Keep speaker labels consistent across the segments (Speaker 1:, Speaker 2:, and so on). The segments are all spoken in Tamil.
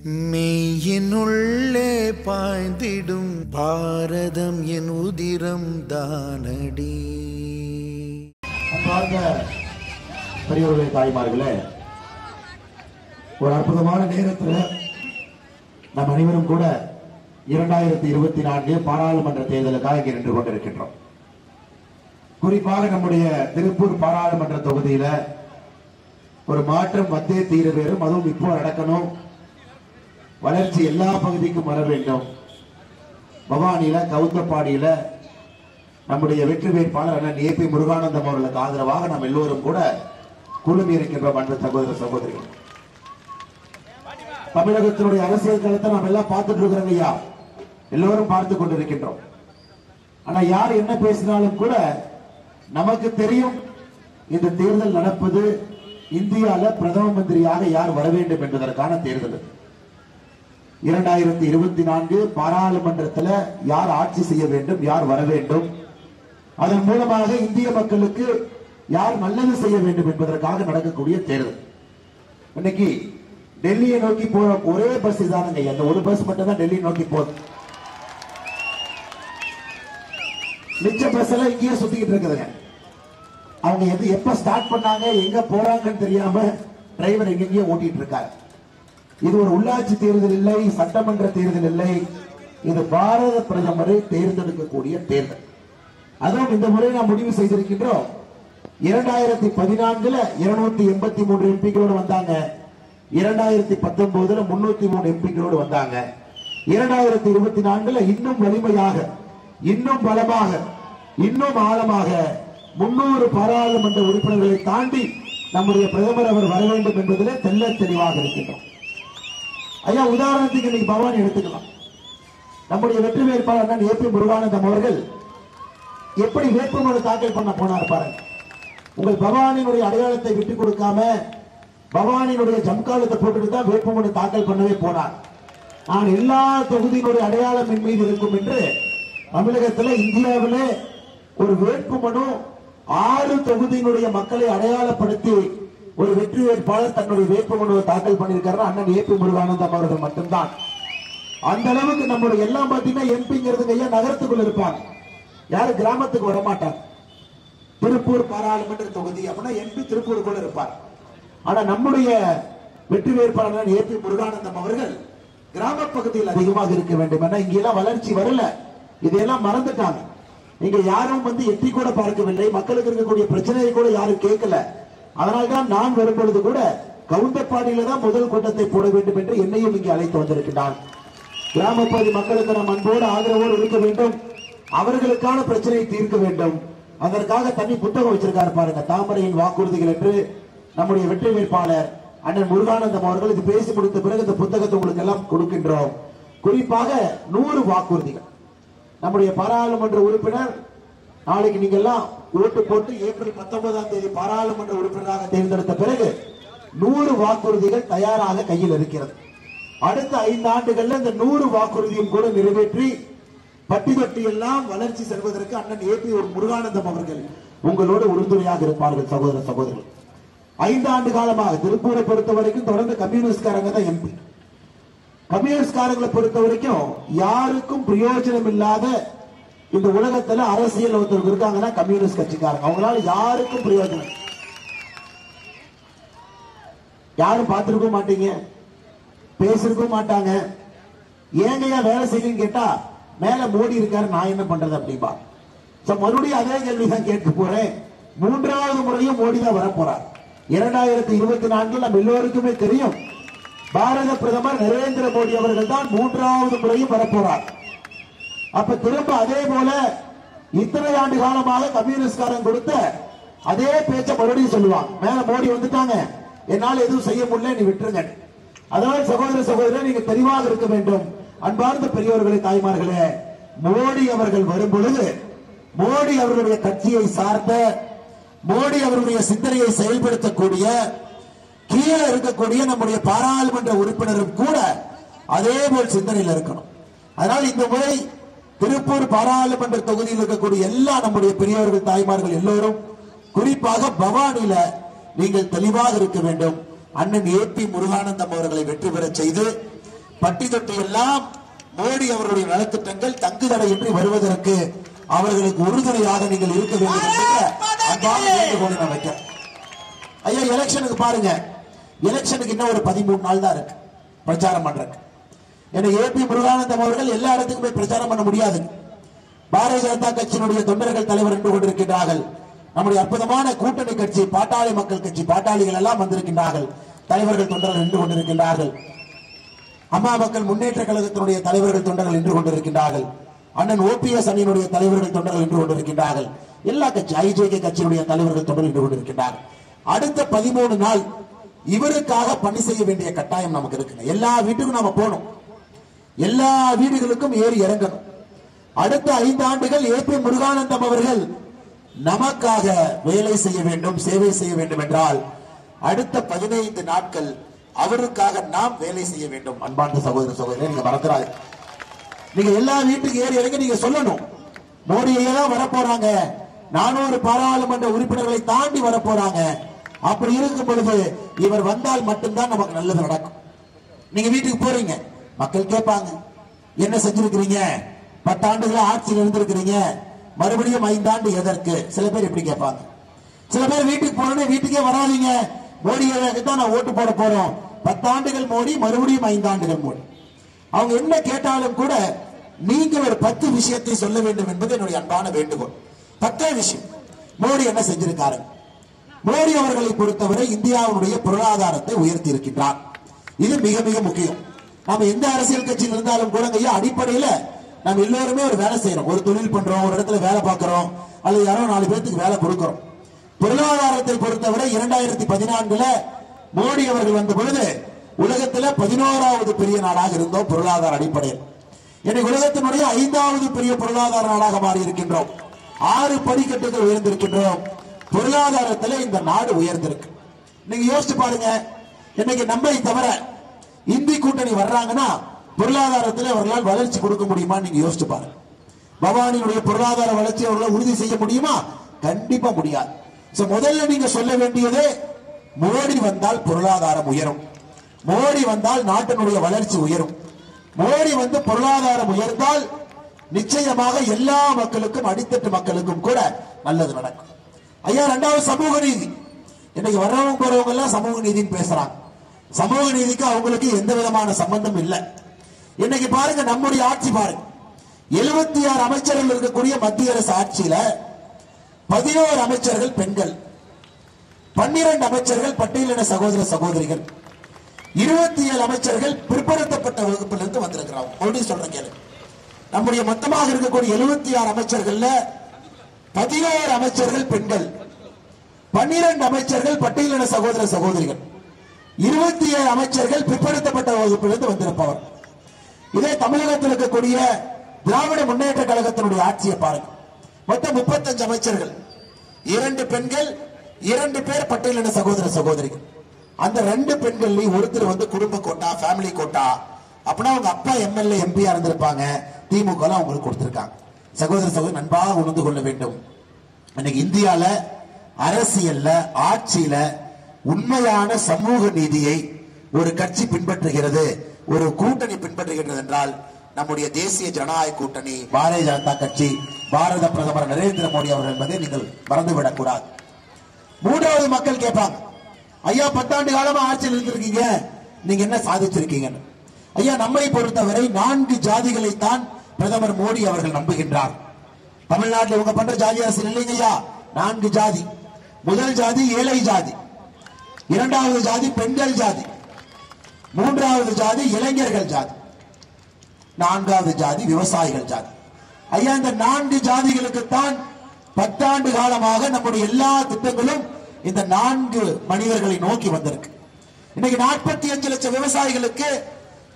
Speaker 1: மெய்யினுள்ளே பாய்ந்திடும் பாரதம் என் உதிரம் தானடி.
Speaker 2: பெரியவர்களே, தாய்மார்களே, ஒரு அற்புதமான நேரத்தில் நம் அனைவரும் கூட 2024 பாராளுமன்ற தேர்தலுக்காக இங்கே நின்று கொண்டிருக்கின்றோம். குறிப்பாக நம்முடைய திருப்பூர் பாராளுமன்ற தொகுதியில ஒரு மாற்றம் வந்தே தீர வேறும். அதுவும் இப்போ நடக்கணும். வளர்ச்சி எல்லா பகுதிக்கும் வர வேண்டும். பவானியில, கவுந்தப்பாடியில நம்முடைய வெற்றி வேட்பாளர் அண்ணன் ஏபி முருகானந்தம் அவர்களுக்கு ஆதரவாக நாம் எல்லோரும் கூட குழுமி இருக்கின்றோம். அன்பு சகோதர சகோதரிகள், தமிழகத்தினுடைய அரசியல் களத்தை நாம் எல்லாம் பார்த்துட்டு இருக்கிறோம் ஐயா, எல்லோரும் பார்த்து கொண்டிருக்கின்றோம். ஆனா யார் என்ன பேசினாலும் கூட நமக்கு தெரியும், இந்த தேர்தல் நடப்பது இந்தியால பிரதம மந்திரியாக யார் வர வேண்டும் என்பதற்கான தேர்தல். 2024 பாராளுமன்றத்தில் யார் ஆட்சி செய்ய வேண்டும், யார் வர வேண்டும், அதன் மூலமாக இந்திய மக்களுக்கு யார் நல்லது செய்ய வேண்டும் என்பதற்காக நடக்கக்கூடிய தேர்தல். இன்னைக்கு டெல்லியை நோக்கி போற ஒரே பஸ் தானுங்க, அந்த ஒரு பஸ் மட்டும் தான் டெல்லி நோக்கி போகுது. மிச்ச பஸ் எல்லாம் இங்கேயே சுத்திக்கிட்டு இருக்குதுங்க. அவங்க எப்ப ஸ்டார்ட் பண்ணாங்க, எங்க போறாங்கன்னு தெரியாம டிரைவர் எங்கெங்கேயோ ஓட்டிட்டு இருக்காரு. இது ஒரு உள்ளாட்சி தேர்தல் இல்லை, சட்டமன்ற தேர்தல் இல்லை, இது பாரத பிரதமரை தேர்ந்தெடுக்கக்கூடிய தேர்தல். அதுவும் இந்த முறை நாம் முடிவு செய்திருக்கின்றோம். 2014 283 எம்பிக்களோடு வந்தாங்க, 2019 303 எம்பிக்களோடு வந்தாங்க. 2024 இன்னும் வலிமையாக, இன்னும் பலமாக, இன்னும் ஆழமாக 300 பாராளுமன்ற உறுப்பினர்களை தாண்டி நம்முடைய பிரதமர் அவர் வர வேண்டும் என்பதிலே தெல்ல தெளிவாக இருக்கின்றோம். ஐயா, உதாரணத்துக்கு இன்னைக்கு பவானி எடுத்துக்கலாம். நம்முடைய வெற்றி வேட்பாளர் ஏபி முருகானந்தம் அவர்கள் எப்படி வேட்புமனு தாக்கல் பண்ண போனார் பாருங்க. உங்கள் பவானியினுடைய அடையாளத்தை விட்டுக் கொடுக்காம பவானியினுடைய ஜம்காலத்தை போட்டுட்டு தான் வேட்புமனு தாக்கல் பண்ணவே போனார். நான் எல்லா தொகுதியினுடைய அடையாளம் என் மீது இருக்கும் என்று தமிழகத்தில், இந்தியாவிலே ஒரு வேட்புமனு 6 தொகுதியினுடைய மக்களை அடையாளப்படுத்தி ஒரு வெற்றி வேட்பாளர் தன்னுடைய வேட்புமனுவை தாக்கல் பண்ணியிருக்காரு அண்ணன் ஏபி முருகானந்தம் அவர்கள் மட்டும்தான். அந்த அளவுக்கு நம்மளுடைய எல்லாம் பார்த்தீங்கன்னா எம்பிங்கிறது ஐயா நகரத்துக்குள்ள இருப்பாங்க, யாரும் கிராமத்துக்கு வரமாட்டாங்க. திருப்பூர் பாராளுமன்ற தொகுதி அப்படின்னா எம்பி திருப்பூருக்குள்ள இருப்பார். ஆனா நம்முடைய வெற்றி வேட்பாளர் ஏபி முருகானந்தம் அவர்கள் கிராம பகுதியில் அதிகமாக இருக்க வேண்டும். ஏன்னா இங்கெல்லாம் வளர்ச்சி வரல, இதையெல்லாம் மறந்துட்டாங்க. இங்க யாரும் எட்டி கூட பார்க்கவில்லை, மக்களுக்கு இருக்கக்கூடிய பிரச்சனையை கூட யாரும் கேட்கல. அதனால்தான் நான் வரும்பொழுது கூட கவுந்தப்பாடியில தான் முதல் கூட்டத்தை போட வேண்டும் என்று என்னையும் இங்கே அழைத்து வந்திருக்கிறான். கிராம பகுதி மக்களுக்கு நாம் அன்போடு ஆதரவோடு இருக்க வேண்டும், அவர்களுக்கான பிரச்சனையை தீர்க்க வேண்டும். அதற்காக தனி புத்தகம் வச்சிருக்காரு பாருங்க, தாமரையின் வாக்குறுதிகள் என்று. நம்முடைய வெற்றி வேட்பாளர் அண்ணன் முருகானந்தம் அவர்கள் இது பேசி முடித்த பிறகு இந்த புத்தகத்தை உங்களுக்கு எல்லாம் கொடுக்கின்றோம். குறிப்பாக 100 வாக்குறுதிகள். நம்முடைய பாராளுமன்ற உறுப்பினர் நாளைக்கு நீங்க எல்லாம் ஓட்டு போட்டு ஏப்ரல் 19ஆம் தேதி பாராளுமன்ற உறுப்பினராக தேர்ந்தெடுத்த பிறகு 100 வாக்குறுதிகள் தயாராக கையில் இருக்கிறது. அடுத்த 5 ஆண்டுகள்ல இந்த 100 வாக்குறுதியும் கூட நிறைவேற்றி பட்டி தொட்டி எல்லாம் வளர்ச்சி செல்வதற்கு அண்ணன் ஏபி முருகானந்தம் அவர்கள் உங்களோடு உறுதுணையாக இருப்பார்கள். சகோதர சகோதரர்கள், 5 ஆண்டு காலமாக திருப்பூரை பொறுத்த வரைக்கும் தொடர்ந்து கம்யூனிஸ்ட்காரங்க தான் எம்பி. கம்யூனிஸ்ட்காரங்களை பொறுத்த வரைக்கும் யாருக்கும் பிரயோஜனம் இல்லாத இந்த உலகத்துல அரசியல் ஒருத்தருக்கு இருக்காங்கன்னா கம்யூனிஸ்ட் கட்சிக்காரங்க. அவங்களால யாருக்கும் பிரயோஜனம், யாரும் பார்த்திருக்க மாட்டீங்க, பேசிருக்க மாட்டாங்க. ஏங்க வேலை செய்யுன்னு கேட்டா மேல மோடி இருக்காரு, நான் என்ன பண்றது அப்படிப்பா. மறுபடியும் அதே கேள்விதான் கேட்க போறேன். 3வது முறையும் மோடி தான் வர போறார். 2024 நம்ம எல்லோருக்குமே தெரியும், பாரத பிரதமர் நரேந்திர மோடி அவர்கள் தான் 3வது முறையும் வரப்போறார். அப்ப திரும்ப அதே போல இத்தனை ஆண்டு காலமாக கம்யூனிஸ்ட்காரன் கொடுத்த அதே பேச்ச மறுபடியும் சொல்லுவாங்க, மேல மோடி வந்துட்டாங்க, என்னால எதுவும் செய்ய முடியல, நீ விட்டுருங்க. அதனால் சகோதர சகோதரர், நீங்க தெளிவாக இருக்க வேண்டும். அன்பார்ந்த பெரியவர்களே, தாய்மார்களே, மோடி அவர்கள் வரும் பொழுது மோடி அவர்களுடைய கட்சியை சார்ந்த, மோடி அவருடைய சிந்தனையை செயல்படுத்தக்கூடிய கீழே இருக்கக்கூடிய நம்முடைய பாராளுமன்ற உறுப்பினரும் கூட அதே போல் சிந்தனையில் இருக்கணும். அதனால் இந்த முறை திருப்பூர் பாராளுமன்ற தொகுதியில் இருக்கக்கூடிய எல்லா நம்முடைய பெரியவர்கள், தாய்மார்கள் எல்லோரும், குறிப்பாக பவானியில நீங்கள் தெளிவாக இருக்க வேண்டும். அண்ணன் ஏபி முருகானந்தம் அவர்களை வெற்றி பெற செய்து பட்டி தொட்டி எல்லாம் மோடி அவர்களுடைய நலத்திட்டங்கள் தங்குதடையின்றி வருவதற்கு அவர்களுக்கு உறுதுணையாக நீங்கள் இருக்க வேண்டும் என்ற அன்பான வேண்டுகோளை நான் வைக்கிறேன். ஐயா, எலெக்ஷனுக்கு பாருங்க, எலெக்ஷனுக்கு இன்னும் ஒரு 13 நாள் தான் இருக்கு பிரச்சாரம் பண்றதுக்கு. ஏன்னா ஏபி முருகானந்தம் அவர்கள் எல்லா இடத்துக்கும் போய் பிரச்சாரம் பண்ண முடியாது. பாரதிய ஜனதா கட்சியினுடைய தொண்டர்கள் தலைவர் என்று கொண்டிருக்கிறார்கள். நம்முடைய அற்புதமான கூட்டணி கட்சி பாட்டாளி மக்கள் கட்சி பாட்டாளிகள் எல்லாம் வந்திருக்கின்றார்கள். தலைவர்கள் தொண்டர்கள் நின்று கொண்டிருக்கின்றார்கள். அம்மா மக்கள் முன்னேற்ற கழகத்தினுடைய தலைவர்கள் தொண்டர்கள் நின்று கொண்டிருக்கின்றார்கள். அண்ணன் ஓபிஎஸ் அணியினுடைய தலைவர்கள் தொண்டர்கள் நின்று கொண்டிருக்கின்றார்கள். எல்லா கட்சி ஐஜேகே கட்சியினுடைய தலைவர்கள் தொண்டர்கள் நின்று கொண்டிருக்கின்றார்கள். அடுத்த 13 நாள் இவருக்காக பணி செய்ய வேண்டிய கட்டாயம் நமக்கு இருக்கு. எல்லா வீட்டுக்கும் நாம போகணும், எல்லா வீடுகளுக்கும் ஏறி இறங்கணும். அடுத்த 5 ஆண்டுகள் ஏபி முருகானந்தம் அவர்கள் நமக்காக வேலை செய்ய வேண்டும், சேவை செய்ய வேண்டும் என்றால் அடுத்த 15 நாட்கள் அவருக்காக நாம் வேலை செய்ய வேண்டும். அன்பார்ந்த சகோதர சகோதரி, நீங்க மறந்துடாது. நீங்க எல்லா வீட்டுக்கு ஏறி இறங்கி நீங்க சொல்லணும், மோடியே தான் வரப்போறாங்க, 400 பாராளுமன்ற உறுப்பினர்களை தாண்டி வரப்போறாங்க. அப்படி இருக்கும் பொழுது இவர் வந்தால் மட்டும்தான் நமக்கு நல்லது நடக்கும். நீங்க வீட்டுக்கு போறீங்க, மக்கள் கேட்பாங்க, என்ன செஞ்சிருக்கிறீங்க, 10 ஆண்டுகள் ஆட்சியில் இருந்திருக்கிறீங்க, மறுபடியும் 5 ஆண்டு எதற்கு? சில பேர் எப்படி கேட்பாங்க. சில பேர் வீட்டுக்கு போறேன்னு வீட்டுக்கே வராதீங்க, மோடியை தான் நான் ஓட்டு போட போறோம், 10 ஆண்டுகள் மோடி, மறுபடியும் 5 ஆண்டுகள் மோடி. அவங்க என்ன கேட்டாலும் கூட நீங்கள் ஒரு 10 விஷயத்தை சொல்ல வேண்டும் என்பது என்னுடைய அன்பான வேண்டுகோள். 10 விஷயம் மோடி என்ன செஞ்சிருக்காரு. மோடி அவர்களை பொறுத்தவரை இந்தியாவுடைய பொருளாதாரத்தை உயர்த்தி இருக்கின்றார். இது மிக மிக முக்கியம். நாம எந்த அரசியல் கட்சியில் இருந்தாலும் கூட அடிப்படையில நம்ம எல்லோருமே ஒரு வேலை செய்யறோம், ஒரு தொழில் பண்றோம், ஒரு இடத்துல வேலை பார்க்கிறோம், அல்லது யாரோ 4 பேருக்கு வேலை கொடுக்கிறோம். பொருளாதாரத்தை பொறுத்தவரை 2014 மோடி அவர்கள் வந்த பொழுது உலகத்தில் 11வது பெரிய நாடாக இருந்தோம் பொருளாதார அடிப்படையில். இன்னைக்கு உலகத்தினுடைய 5வது பெரிய பொருளாதார நாடாக மாறி இருக்கின்றோம். 6 படிக்கட்டுகள் உயர்ந்திருக்கின்றோம். பொருளாதாரத்தில் இந்த நாடு உயர்ந்திருக்கு. நீங்க யோசிச்சு பாருங்க, இன்னைக்கு நம்மை தவிர இந்தி கூட்டணி வர்றாங்கன்னா பொருளாதாரத்தில் அவர்களால் வளர்ச்சி கொடுக்க முடியுமா? நீங்க யோசிச்சு பாருங்க. பவானியுடைய பொருளாதார வளர்ச்சி அவர்களால் உறுதி செய்ய முடியுமா? கண்டிப்பா முடியாது. முதல்ல நீங்க சொல்ல வேண்டியது, மோடி வந்தால் பொருளாதாரம் உயரும், மோடி வந்தால் நாட்டினுடைய வளர்ச்சி உயரும், மோடி வந்து பொருளாதாரம் உயர்ந்தால் நிச்சயமாக எல்லா மக்களுக்கும், அடித்தட்டு மக்களுக்கும் கூட நல்லது நடக்கும். ஐயா, 2வது சமூக நீதி. இன்னைக்கு வர்றவங்க போறவங்க எல்லாம் சமூக நீதினு பேசுறாங்க. சமூக நீதிக்கு அவங்களுக்கு எந்த விதமான சம்பந்தம் இல்லை. இன்னைக்கு பாருங்க, நம்முடைய ஆட்சி பாருங்க, 76 அமைச்சர்கள் இருக்கக்கூடிய மத்திய அரசு ஆட்சியில 11 அமைச்சர்கள் பெண்கள், 12 அமைச்சர்கள் பட்டியலின சகோதர சகோதரிகள், 27 அமைச்சர்கள் பிற்படுத்தப்பட்ட வகுப்பிலிருந்து வந்திருக்கிறாங்க. மறுபடியும் சொல்றேன் கேளு, நம்முடைய மொத்தமாக இருக்கக்கூடிய 76 அமைச்சர்கள்ல 11 அமைச்சர்கள் பெண்கள், 12 அமைச்சர்கள் பட்டியலின சகோதர சகோதரிகள், 27 அமைச்சர்கள் பிற்படுத்தப்பட்ட வகுப்பிலிருந்து வந்திருப்பவர். இதே தமிழகத்தில் இருக்கக்கூடிய திராவிட முன்னேற்ற கழகத்தினுடைய ஆட்சியை பாருங்க, மொத்தம் 35 அமைச்சர்கள், 2 பெண்கள், 2 பேர் பட்டியலின சகோதர சகோதரிகள். அந்த 2 பெண்கள் ஒருத்தர் வந்து குடும்ப கோட்டா, ஃபேமிலி கோட்டா, அப்படின்னா அவங்க அப்பா எம்எல்ஏ எம்பியா இருந்திருப்பாங்க, திமுக அவங்களுக்கு கொடுத்திருக்காங்க. சகோதர சகோதரி, நன்பாக உணர்ந்து கொள்ள வேண்டும். இன்னைக்கு இந்தியால அரசியல்ல, ஆட்சியில உண்மையான சமூக நீதியை ஒரு கட்சி பின்பற்றுகிறது, ஒரு கூட்டணி பின்பற்றுகிறது என்றால் நம்முடைய தேசிய ஜனநாயக கூட்டணி, பாரதிய ஜனதா கட்சி, பாரத பிரதமர் நரேந்திர மோடி அவர்கள் என்பதை நீங்கள் மறந்துவிடக் கூடாது. 3வது மக்கள் கேட்பாங்க, ஐயா 10 ஆண்டு காலமா ஆட்சியில் இருந்திருக்கீங்க, நீங்க என்ன சாதிச்சிருக்கீங்க? ஐயா, நம்மை பொறுத்தவரை 4 ஜாதிகளைத்தான் பிரதமர் மோடி அவர்கள் நம்புகின்றார். தமிழ்நாட்டில் இவங்க பண்ற ஜாதி அரசியல் இல்லைங்க ஐயா. 4 ஜாதி. முதல் ஜாதி ஏழை ஜாதி, 2வது ஜாதி பெண்கள் ஜாதி, 3வது ஜாதி இளைஞர்கள் ஜாதி, 4வது ஜாதி விவசாயிகள் ஜாதி. ஐயா, இந்த 4 ஜாதிகளுக்குத்தான் 10 ஆண்டு காலமாக நம்முடைய எல்லா திட்டங்களும் இந்த 4 மனிதர்களை நோக்கி வந்திருக்கு. இன்னைக்கு 45 லட்சம் விவசாயிகளுக்கு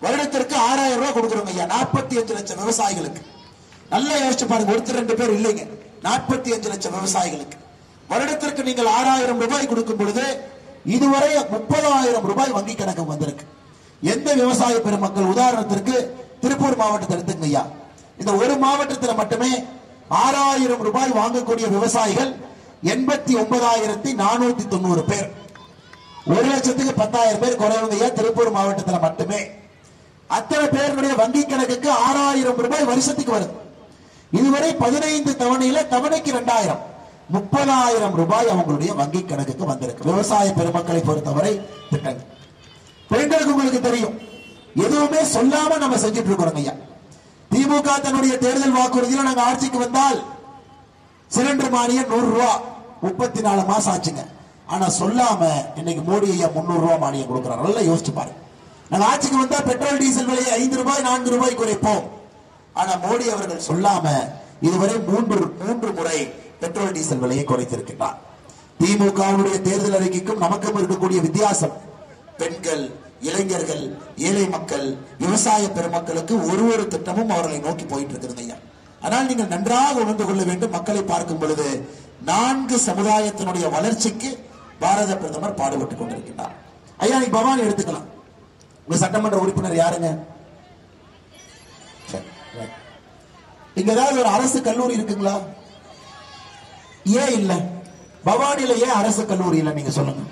Speaker 2: வருடத்திற்கு 6000 ரூபாய் கொடுக்கிறோம் ஐயா. 45 லட்சம் விவசாயிகளுக்கு நல்லா யோசிச்சு பாருங்க, ஒருத்தர் 2 பேர் இல்லைங்க. 45 லட்சம் விவசாயிகளுக்கு வருடத்திற்கு நீங்கள் 6000 ரூபாய் கொடுக்கும் பொழுது இதுவரை 30,000 ரூபாய் வங்கி கணக்கு வந்திருக்கு. எந்த விவசாய பெருமக்கள், உதாரணத்திற்கு திருப்பூர் மாவட்டத்தை எடுத்துங்க ஐயா, இந்த ஒரு மாவட்டத்தில் மட்டுமே 6000 ரூபாய் வாங்கக்கூடிய விவசாயிகள் 89,490 பேர். 1,00,000க்கு 10,000 பேர் குறைவங்க ஐயா திருப்பூர் மாவட்டத்தில் மட்டுமே. அத்தனை பேருடைய வங்கி கணக்குக்கு 6000 ரூபாய் வருஷத்துக்கு வருது. இதுவரை 15 தவணையில தவணைக்கு 2000, 30,000 ரூபாய் அவங்களுடைய வங்கி கணக்குக்கு வந்திருக்கு. விவசாய பெருமக்களை பொறுத்தவரை திட்டங்கள். பெண்களுக்கு உங்களுக்கு தெரியும், எதுவுமே சொல்லாம நம்ம செஞ்சுட்டு இருக்கிறோம் ஐயா. திமுக தன்னுடைய தேர்தல் வாக்குறுதியில் நாங்க ஆட்சிக்கு வந்தால் சிலிண்டர் மானியம் 100 ரூபாய் 34 மாசம் ஆச்சுங்க. ஆனா சொல்லாம இன்னைக்கு மோடி ஐயா 300 ரூபாய் மானியம் கொடுக்கிறார். நல்லா யோசிச்சு பாருங்க. நாங்க ஆட்சிக்கு வந்தா பெட்ரோல் டீசல் விலையை 5 ரூபாய் 4 ரூபாய் குறைப்போம். ஆனா மோடி அவர்கள் சொல்லாம இதுவரை மூன்று முறை பெட்ரோல் டீசல் விலையை குறைத்திருக்கிறார். திமுகவுடைய தேர்தல் அறிக்கைக்கும் நமக்கும் இருக்கக்கூடிய வித்தியாசம், பெண்கள், இளைஞர்கள், ஏழை மக்கள், விவசாய பெருமக்களுக்கு ஒரு திட்டமும் அவர்களை நோக்கி போயிட்டு இருக்கிறது ஐயா. ஆனால் நீங்கள் நன்றாக உணர்ந்து கொள்ள வேண்டும், மக்களை பார்க்கும் பொழுது 4 சமுதாயத்தினுடைய வளர்ச்சிக்கு பாரத பிரதமர் பாடுபட்டுக் கொண்டிருக்கிறார். ஐயா நீ பவானி எடுத்துக்கலாம். உங்க சட்டமன்ற உறுப்பினர் யாருங்க? இங்க ஏதாவது ஒரு அரசு கல்லூரி இருக்குங்களா? ஏன் இல்ல? பவானில ஏன் அரசு கல்லூரி இல்ல நீங்க சொல்லுங்க.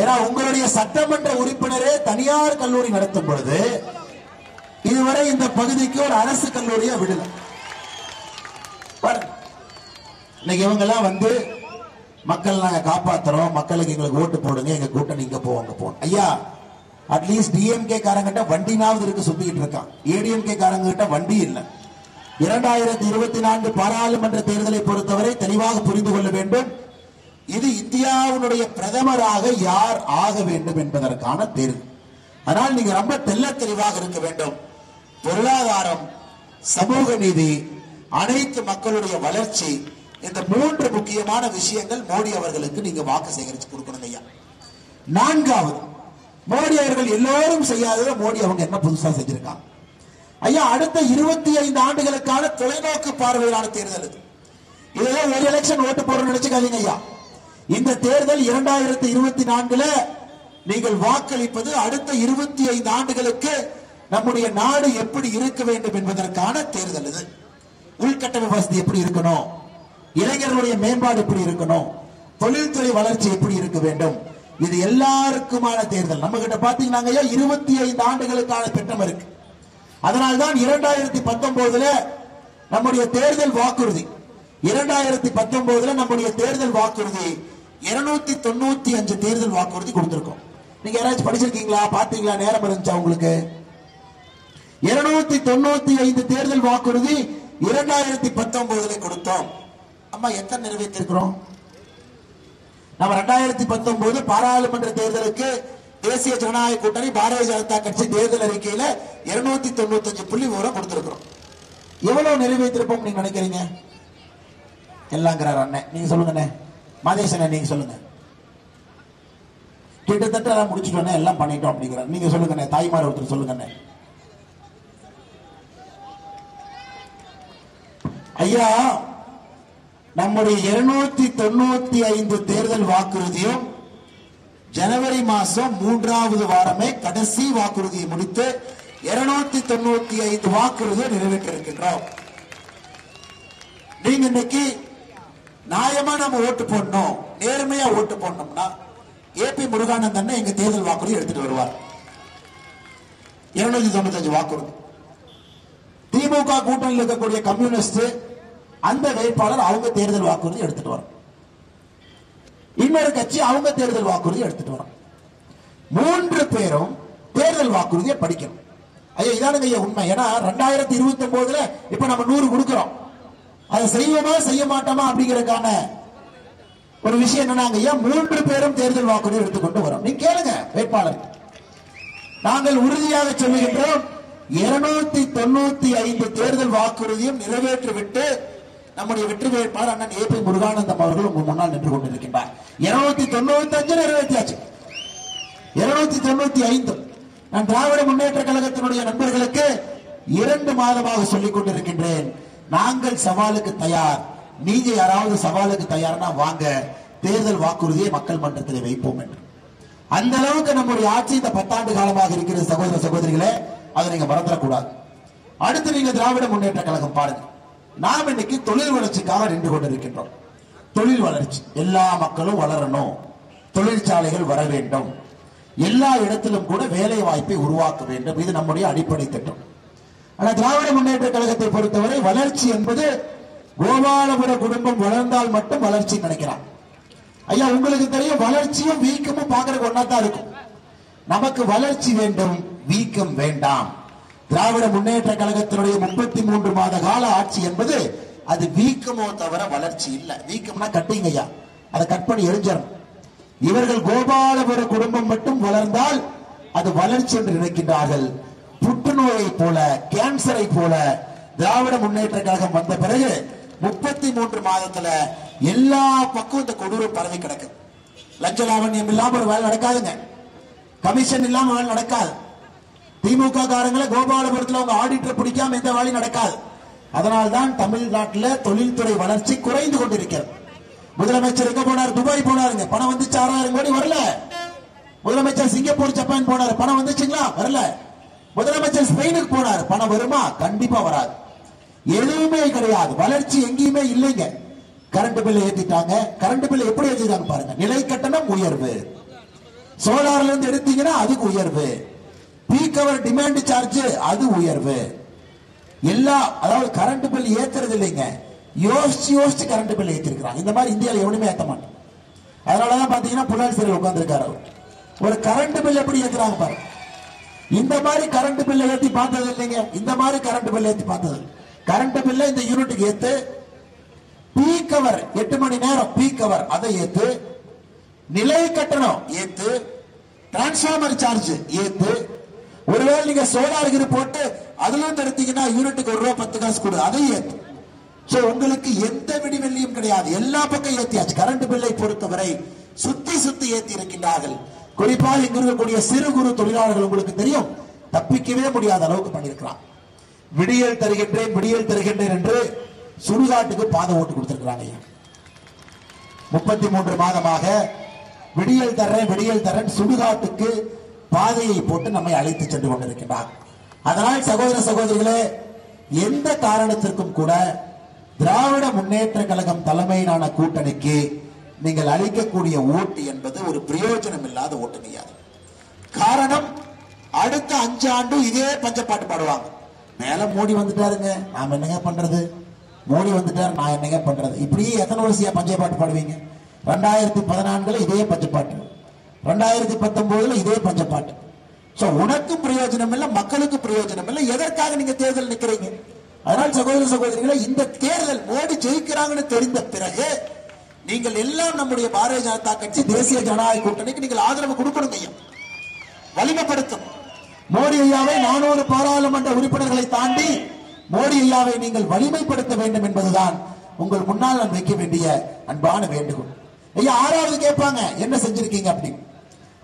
Speaker 2: ஏன்னா உங்களுடைய சட்டமன்ற உறுப்பினரே தனியார் கல்லூரி நடத்தும் பொழுது இதுவரை இந்த பகுதிக்கு ஒரு அரசு கல்லூரியை விடல. இன்னைக்கு இவங்க எல்லாம் வந்து மக்கள் நாங்க காப்பாத்துறோம், மக்களுக்கு எங்களுக்கு ஓட்டு போடுங்க, எங்க கூட்டணி இங்க போவாங்க போவோம். ஐயா அட்லீஸ்ட் டிஎம்கே காரங்கிட்ட வண்டினாவது இருக்கு, சுத்திக்கிட்டு இருக்கான். ஏடிஎம்கே காரங்கிட்ட வண்டி இல்லை. 2024 பாராளுமன்ற தேர்தலை பொறுத்தவரை தெளிவாக புரிந்து கொள்ள வேண்டும், இது இந்தியாவுடைய பிரதமராக யார் ஆக வேண்டும் என்பதற்கான தேர்வு. ஆனால் நீங்க ரொம்ப தெளிவாக இருக்க வேண்டும். பொருளாதாரம், சமூக நீதி, அனைத்து மக்களுடைய வளர்ச்சி, இந்த 3 முக்கியமான விஷயங்கள் மோடி அவர்களுக்கு நீங்க வாக்கு சேகரிச்சு கொடுக்கணும் ஐயா. 4வது, மோடி அவர்கள் எல்லோரும் செய்யாததை மோடி அவங்க என்ன புதுசா செஞ்சிருக்காங்க ஐயா. அடுத்த 25 ஆண்டுகளுக்கான தொலைநோக்கு பார்வையிலான தேர்தல் இது. இதெல்லாம் ஒரு எலெக்ஷன் ஓட்டு போட நினைச்சுக்காதீங்க ஐயா. இந்த தேர்தல் 2024 நீங்கள் வாக்களிப்பது அடுத்த 25 ஆண்டுகளுக்கு நம்முடைய நாடு எப்படி இருக்க வேண்டும் என்பதற்கான தேர்தல் இது. உள்கட்டமைப்பு வசதி எப்படி இருக்கணும், இளைஞர்களுடைய மேம்பாடு எப்படி இருக்கணும், தொழில்துறை வளர்ச்சி எப்படி இருக்க வேண்டும், இது எல்லாருக்குமான தேர்தல். நம்ம கிட்ட பாத்தீங்கன்னா 25 ஆண்டுகளுக்கான திட்டம் இருக்கு. அதனால்தான் 2019 நம்முடைய தேர்தல் வாக்குறுதி 2019 நம்முடைய தேர்தல் வாக்குறுதி 295 தேர்தல் வாக்குறுதி கொடுத்திருக்கோம். நீங்க யாராச்சும் படிச்சிருக்கீங்களா, பாத்தீங்களா, நேரம் இருந்துச்சா உங்களுக்கு? 295 தேர்தல் வாக்குறுதி 2019 கொடுத்தோம். அம்மா எத்தனை நிறைவேற்றிருக்கிறோம்? நம்ம 2019 பாராளுமன்ற தேர்தலுக்கு தேசிய ஜனநாயக கூட்டணி பாரதிய ஜனதா கட்சி தேர்தல் அறிக்கையில 295 புள்ளி விவரம் கொடுத்திருக்கிறோம். எவ்வளவு நிறைவேற்றிருப்போம் நீங்க நினைக்கிறீங்க? எல்லாங்கிறார் அண்ணன். நீங்க சொல்லுங்க மாதேசன், நீங்க சொல்லுங்க. கிட்டத்தட்ட எல்லாம் முடிச்சுட்டோம், எல்லாம் பண்ணிட்டோம் அப்படிங்கிறார். நீங்க சொல்லுங்க தாய்மார் ஒருத்தர் சொல்லுங்க ஐயா. நம்முடைய 295 தேர்தல் வாக்குறுதியும் ஜனவரி மாசம் 3வது வாரமே கடைசி வாக்குறுதியை முடித்து 295 வாக்குறுதியை நிறைவேற்றிருக்கின்றோம். நீங்க இன்னைக்கு நியாயமா நம்ம ஓட்டு போடணும், நேர்மையா ஓட்டு போடணும்னா ஏபி முருகானந்தன் எங்க தேர்தல் வாக்குறுதி எடுத்துட்டு வருவார். 295 வாக்குறுதி. திமுக கூட்டணியில் இருக்கக்கூடிய கம்யூனிஸ்ட் அந்த வேட்பாளர் அவங்க தேர்தல் வாக்குறுதி எடுத்துட்டு வரும். இன்னொரு கட்சி அவங்க தேர்தல் வாக்குறுதி எடுத்துட்டு வரும். 3 பேரும் தேர்தல் வாக்குறுதியை படிக்கணும். ஐயா இதானுங்க ஐயா உண்மை. ஏன்னா 2029 இப்ப நம்ம 100 கொடுக்கிறோம். அதை செய்வோமா செய்ய மாட்டோமா அப்படிங்கறதுக்கான ஒரு விஷயம் என்னன்னா ஐயா 3 பேரும் தேர்தல் வாக்குறுதி எடுத்துக்கொண்டு வரோம். நீங்க கேளுங்க வேட்பாளர். நாங்கள் உறுதியாக சொல்லுகின்றோம், 295 தேர்தல் வாக்குறுதியும் நிறைவேற்றிவிட்டு நம்முடைய வெற்றி வேட்பாளர் அண்ணன் ஏபி முருகானந்தம் அவர்கள் உங்க முன்னால் நின்று கொண்டிருக்கின்றார். 295 நிறைவேற்றியாச்சு. 295 நான் திராவிட முன்னேற்ற கழகத்தினுடைய நண்பர்களுக்கு 2 மாதமாக சொல்லிக் கொண்டிருக்கின்றேன், நாங்கள் சவாலுக்கு தயார், நீங்க யாராவது சவாலுக்கு தயார்னா வாங்க, தேர்தல் வாக்குறுதியை மக்கள் மன்றத்தில் வைப்போம் என்று. அந்த அளவுக்கு நம்முடைய ஆட்சி இந்த 10 ஆண்டு காலமாக இருக்கிற சகோதர சகோதரிகளே, அதை நீங்க மறந்துடக்கூடாது. அடுத்து நீங்க திராவிட முன்னேற்ற கழகம் பாருங்க, நாம் இன்னைக்கு தொழில் வளர்ச்சிக்காக நின்று கொண்டிருக்கின்றோம். தொழில் வளர்ச்சி, எல்லா மக்களும் வளரணும், தொழிற்சாலைகள் வர வேண்டும், எல்லா இடத்திலும் கூட வேலை வாய்ப்பை உருவாக்க வேண்டும். இது நம்முடைய அடிப்படை திட்டம். ஆனால் திராவிட முன்னேற்ற கழகத்தை பொறுத்தவரை வளர்ச்சி என்பது கோபாலபுர குடும்பம் வளர்ந்தால் மட்டும் வளர்ச்சி நினைக்கிறான். ஐயா, உங்களுக்கு தெரியும், வளர்ச்சியும் வீக்கமும் பார்க்கறதுக்கு ஒன்னா தான் இருக்கும். நமக்கு வளர்ச்சி வேண்டும், வீக்கம் வேண்டாம். திராவிட முன்னேற்ற கழகத்தினுடைய 33 மாத கால ஆட்சி என்பது அது வீக்கமோ தவிர வளர்ச்சி இல்லை. வீக்கம்னா கட்டிங்க ஐயா, அதை கட் பண்ணி எரிஞ்சிடும். இவர்கள் கோபாலபுர குடும்பம் மட்டும் வளர்ந்தால் அது வளர்ச்சி என்று நினைக்கின்றார்கள். புற்றுநோயை போல, கேன்சரை போல திராவிட முன்னேற்ற கழகம் வந்த பிறகு 33 மாதத்துல எல்லா பக்கம் இந்த கொடூரம் பரவி கிடக்குது. லஞ்ச லாவண்யம் இல்லாம ஒரு வேலை நடக்காதுங்க, கமிஷன் இல்லாம வேலை நடக்காது. திமுக காரங்களை கோபாலபுரத்தில் அவங்க ஆடிட்டர் பிடிக்காம எந்த வேலையும் நடக்காது. அதனால்தான் தமிழ்நாட்டில் தொழில்துறை வளர்ச்சி குறைந்து கொண்டிருக்கிறது. முதலமைச்சர் எங்க போனார்? துபாய் போனாருங்க, பணம் வந்துச்சு. 6000 கோடி வரல. முதலமைச்சர் சிங்கப்பூர், ஜப்பான் போனார், பணம் வந்துச்சுங்களா? வரல. முதலமைச்சர் ஸ்பெயினுக்கு போனார், பணம் வருமா? கண்டிப்பா வராது. எதுவுமே கிடையாது, வளர்ச்சி எங்கேயுமே இல்லைங்க. கரண்ட் பில் ஏத்திட்டாங்க. கரண்ட் பில் எப்படி ஏத்திட்டாங்க பாருங்க. நிலை கட்டணம் உயர்வு, சோலார்ல இருந்து எடுத்தீங்கன்னா அதுக்கு உயர்வு, பீக் அவர் டிமாண்ட் சார்ஜ் அது உயர்வு, எல்லா அதாவது கரண்ட் பில் ஏத்துறது இல்லைங்க, யோசிச்சு கரண்ட் பில் ஏத்திருக்கிறாங்க. இந்த மாதிரி இந்தியாவில் எவனுமே ஏத்த மாட்டோம். அதனாலதான் பாத்தீங்கன்னா புலால் சிறையில் உட்கார்ந்துருக்காரு. ஒரு கரண்ட் பில் எப்படி ஏத்துறாங்க பாருங்க. இந்த மாதிரி கரண்ட் பில் ஏத்தி பார்த்தது இல்லைங்க. இந்த மாதிரி கரண்ட் பில் ஏத்தி பார்த்தது. கரண்ட் பில்ல இந்த யூனிட்டுக்கு ஏத்து, பீக் அவர் 8 மணி நேரம் பீக் அவர் அதை ஏத்து, நிலை கட்டணம் ஏத்து, டிரான்ஸ்பார்மர் சார்ஜ் ஏத்து, ஒருவேளை நீங்க சோலார் போட்டு அதுல எடுத்தீங்கன்னா யூனிட்டுக்கு ₹1.10 கொடு, அதை ஏத்து. சோ உங்களுக்கு எந்த விடிவெள்ளியும் கிடையாது, எல்லா பக்கம் ஏத்தியாச்சு. கரண்ட் பில்லை பொறுத்தவரை சுத்தி ஏத்தி இருக்கின்றார்கள். குறிப்பாக இங்க இருக்கக்கூடிய சிறு குறு தொழிலாளர்கள் உங்களுக்கு தெரியும், தப்பிக்கவே முடியாத அளவுக்கு பண்ணிருக்கிறான். விடியல் தருகின்றேன் என்று சுடுகாட்டுக்கு பாதை ஓட்டு கொடுத்திருக்கிறாங்க. 33 மாதமாக விடியல் தர்றேன் சுடுகாட்டுக்கு பாதையை போட்டு நம்மை அழைத்து சென்று கொண்டிருக்கிறார். அதனால் சகோதர சகோதரிகளே, எந்த காரணத்திற்கும் கூட திராவிட முன்னேற்ற கழகம் தலைமையிலான கூட்டணிக்கு நீங்கள் அளிக்கக்கூடிய ஓட்டு என்பது ஒரு பிரயோஜனம் இல்லாத ஓட்டு கிடையாது. காரணம், அடுத்த 5 ஆண்டு இதே பஞ்சப்பாட்டு பாடுவாங்க. மேல மோடி வந்துட்டாருங்க, நாம என்னங்க பண்றது, மோடி வந்துட்டார் நான் என்னங்க பண்றது. இப்படி எத்தனை வருஷம் பஞ்சப்பாட்டு பாடுவீங்க? 2014 இதே பஞ்சப்பாட்டு, 2019 இதே பஞ்சப்பாட்டு. சோ உனக்கும் பிரயோஜனம் இல்லை, மக்களுக்கு பிரயோஜனம் இல்லை. எதற்காக நீங்க தேர்தல் நிக்கிறீங்க? அதனால் சகோதர சகோதரிகளை, இந்த தேர்தல் மோடி ஜெயிக்கிறாங்கன்னு தெரிந்த பிறகு நீங்கள் எல்லாம் நம்முடைய பாரதிய ஜனதா கட்சி தேசிய ஜனநாயக கூட்டணிக்கு நீங்கள் ஆதரவு கொடுக்கணும், வலிமைப்படுத்தும். மோடி ஐயாவை 400 பாராளுமன்ற உறுப்பினர்களை தாண்டி மோடி ஐயாவை நீங்கள் வலிமைப்படுத்த வேண்டும் என்பதுதான் உங்கள் முன்னால் நான் வைக்க வேண்டிய அன்பான வேண்டுகோள். ஐயா 6வது கேட்பாங்க, என்ன செஞ்சிருக்கீங்க அப்படி?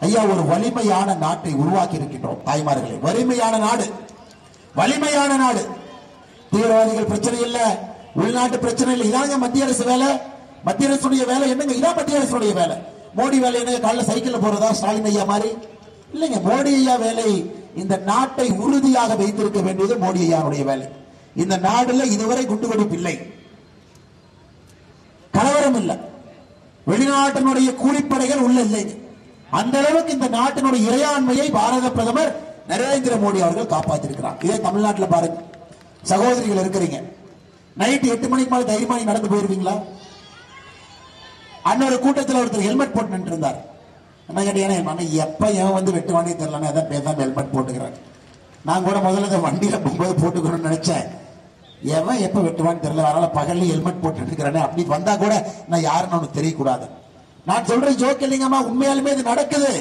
Speaker 2: ஐயா, ஒரு வலிமையான நாட்டை உருவாக்கி இருக்கின்றோம் தாய்மார்களே. வலிமையான நாடு. தீவிரவாதிகள் பிரச்சனை இல்ல, உள்நாட்டு பிரச்சனை இல்லை. இதாங்க மத்திய அரசு வேலை. மத்திய அரசுடைய வேலை என்னங்க? இதான் மத்திய அரசுடைய வேலை. மோடி வேலை என்ன? காலைல சைக்கிள் போறதா ஸ்டாலின் ஐயா மாதிரி? இல்லைங்க. மோடி ஐயா வேலை இந்த நாட்டை உறுதியாக வைத்திருக்க வேண்டியது மோடி ஐயாவுடைய வேலை. இந்த நாடுல இதுவரை குண்டுவெடிப்பு இல்லை, கலவரம் இல்லை, வெளிநாட்டினுடைய கூலிப்படைகள் உள்ள இல்லைங்க. அந்த அளவுக்கு இந்த நாட்டினுடைய இறையாண்மையை பாரத பிரதமர் நரேந்திர மோடி அவர்கள் காப்பாற்றிருக்கிறார். இதே தமிழ்நாட்டில் பாருங்க, சகோதரிகள் இருக்கிறீங்க, நைட் 8 மணிக்கு மேல தைரியமா நடந்து போயிருவீங்களா? அன்னொரு கூட்டத்தில் ஒருத்தர் ஹெல்மெட் போட்டு நின்று இருந்தார். என்ன கேட்டீங்கன்னா, எப்ப ஏன் வந்து வெட்டுவானே தெரியல, அதான் பேசாம ஹெல்மெட் போட்டுக்கிறேன். நான் கூட முதல்ல வண்டியில போகும்போது போட்டுக்கணும்னு நினைச்சேன். எவன் எப்ப வெட்டுவான்னு தெரியல, அதனால பகல்ல ஹெல்மெட் போட்டு இருக்கிறேன். அப்படி வந்தா கூட நான் யாருன்னு அவனுக்கு தெரியக்கூடாது. நான் சொல்றேன் ஜோக் இல்லைங்கம்மா, உண்மையாலுமே இது நடக்குது.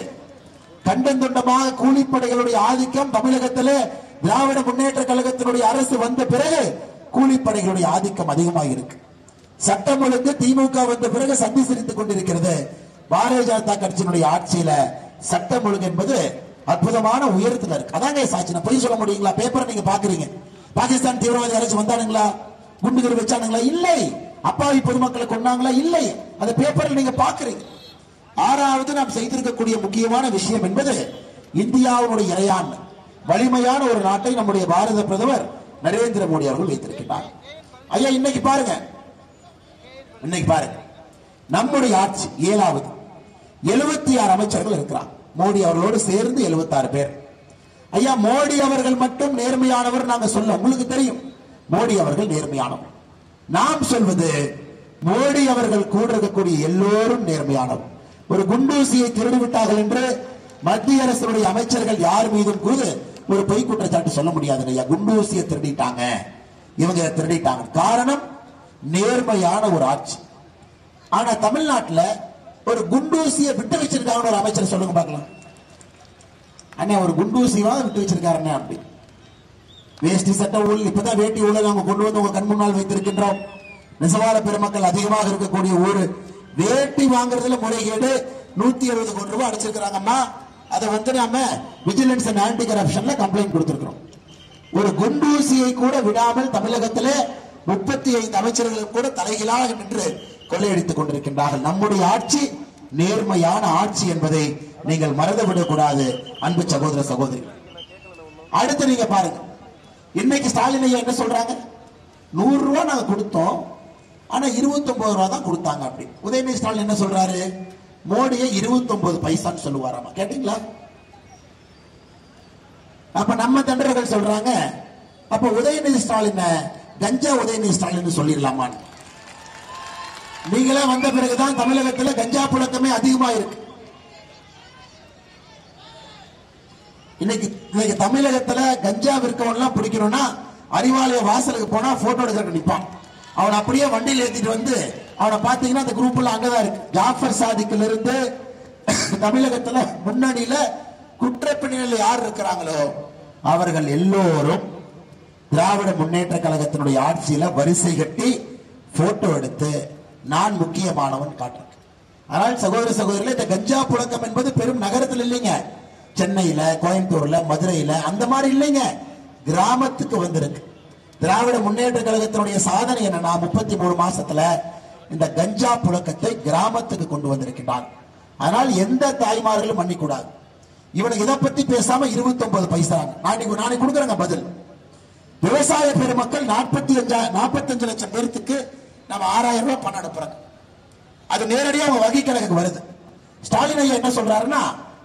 Speaker 2: கண்டந்துண்டமாக கூலிப்படைகளுடைய ஆதிக்கம் தமிழகத்தில் திராவிட முன்னேற்ற கழகத்தினுடைய அரசு வந்த பிறகு கூலிப்படைகளுடைய ஆதிக்கம் அதிகமாக இருக்கு. சட்டம் ஒழுங்கு திமுக வந்த பிறகு சந்தி சிரித்துக் கொண்டிருக்கிறது. பாரதிய ஜனதா கட்சியினுடைய ஆட்சியில சட்டம் ஒழுங்கு என்பது அற்புதமான உயரத்தில் இருக்கு. அதாங்க சாட்சி. பொய் சொல்ல முடியுங்களா? பேப்பரை நீங்க பாக்குறீங்க, பாகிஸ்தான் தீவிரவாதி அரசு வந்தானுங்களா, குண்டுகள் வச்சானுங்களா? இல்லை. அப்பாவி பொதுமக்களை கொண்டாங்களா? இல்லை. அந்த பேப்பரில் நீங்க பாக்குறீங்க. 6வது நாம் செய்திருக்கக்கூடிய முக்கியமான விஷயம் என்பது இந்தியாவுடைய இறையாண்மை. வலிமையான ஒரு நாட்டை நம்முடைய பாரத பிரதமர் நரேந்திர மோடி அவர்கள் வைத்திருக்கிறார். ஐயா, இன்னைக்கு பாருங்க நம்முடைய ஆட்சி 7வது, 76 அமைச்சர்கள் இருக்கிறார். மோடி அவர்களோடு சேர்ந்து 76 பேர். ஐயா, மோடி அவர்கள் மட்டும் நேர்மையானவர் நாங்க சொல்ல, உங்களுக்கு தெரியும் மோடி அவர்கள் நேர்மையானவர். நாம் சொல்வது மோடி அவர்கள் கூட இருக்கக்கூடிய எல்லோரும் நேர்மையானவர். ஒரு குண்டூசியை திருடி விட்டார்கள் என்று மத்திய அரசுடைய அமைச்சர்கள் யார் மீதும் கூட ஒரு பொய் குற்றச்சாட்டு சொல்ல முடியாது. ஐயா, குண்டூசியை திருடிட்டாங்க, இவங்க திருடிட்டாங்க. காரணம் நேர்மையான ஒரு ஆட்சி. ஆனா தமிழ்நாட்டில் ஒரு குண்டூசியை விட்டு வச்சிருக்காங்க ஒரு அமைச்சர் சொல்லுங்க பார்க்கலாம். அண்ணே ஒரு குண்டூசிவா விட்டு வச்சிருக்காருண்ணே அப்படி. வேஷ்டி சட்ட ஊழல், இப்பதான் வேட்டி ஊழல் நாங்க கொண்டு வந்து உங்க கண் முன்னால் வைத்திருக்கின்றோம். நெசவாள பெருமக்கள் அதிகமாக இருக்கக்கூடிய ஊரு. வேட்டி வாங்குறதுல முறைகேடு 170 கோடி ரூபாய் அடிச்சிருக்கிறாங்கம்மா. அதை வந்து நாம விஜிலன்ஸ் அண்ட் ஆன்டி கரப்ஷன்ல கம்ப்ளைண்ட் கொடுத்திருக்கிறோம். ஒரு குண்டூசியை கூட விடாமல் தமிழகத்திலே 35 அமைச்சர்கள் கூட தலைகீழாக நின்று கொள்ளையடித்துக் கொண்டிருக்கின்றார்கள். நம்முடைய ஆட்சி நேர்மையான ஆட்சி என்பதை நீங்கள் மறந்துவிடக் கூடாது அன்பு சகோதர சகோதரி. அடுத்து நீங்க பாருங்க, இன்னைக்கு ஸ்டாலின் ஐயா என்ன சொல்றாங்க? 100 ரூபாய் நாங்க கொடுத்தோம், ஆனா 29 ரூபாய் தான் கொடுத்தாங்க அப்படி. உதயநிதி ஸ்டாலின் என்ன சொல்றாரு? மோடியை 29 பைசான்னு சொல்லுவாராமா. கேட்டீங்களா? அப்ப நம்ம தொண்டர்கள் சொல்றாங்க, அப்ப உதயநிதி ஸ்டாலின் கஞ்சா உதயநிதி ஸ்டாலின் சொல்லிடலாமா? நீங்களே வந்த பிறகுதான் தமிழகத்தில் கஞ்சா புழக்கமே அதிகமா இருக்கு. இன்னைக்கு தமிழகத்துல கஞ்சா விற்கவெல்லாம் பிடிக்கணும்னா அறிவாலய வாசலுக்கு போனா போட்டோ எடுக்க நிற்பான். அவனை அப்படியே வண்டியில் ஏற்றிட்டு வந்து அவனை பார்த்தீங்கன்னா அந்த குரூப் எல்லாம் அங்கதான் இருக்கு. ஜாஃபர் சாதிக்குல இருந்து தமிழகத்துல முன்னணியில குற்றப்பின்னணியில் யார் இருக்கிறாங்களோ அவர்கள் எல்லோரும் திராவிட முன்னேற்ற கழகத்தினுடைய ஆட்சியில வரிசை கட்டி போட்டோ எடுத்து நான் முக்கியமானவன் காட்டுறேன். ஆனால் சகோதர சகோதரிகளே, இந்த கஞ்சா புழக்கம் என்பது பெரும் நகரத்தில் இல்லைங்க. சென்னையில, கோயம்புத்தூர்ல, மதுரையில அந்த மாதிரி இல்லைங்க, கிராமத்துக்கு வந்திருக்கு. திராவிட முன்னேற்ற கழகத்தினுடைய சாதனை என்னன்னா 33 மாசத்துல இந்த கஞ்சா புழக்கத்தை கிராமத்துக்கு கொண்டு வந்திருக்கிறார். அதனால் எந்த தாய்மார்களும் மன்னிக்கூடாது. இவனுக்கு இதை பத்தி பேசாம 29 பைசா நாளைக்கு கொடுக்குறாங்க பதில். விவசாய பெருமக்கள் 45 லட்சம் பேருக்கு நம்ம 6000 ரூபாய் பணம் அனுப்புறாங்க. அது நேரடியாக அவங்க வங்கி கணக்குக்கு வருது. ஸ்டாலின் ஐயா என்ன சொல்றாருன்னா,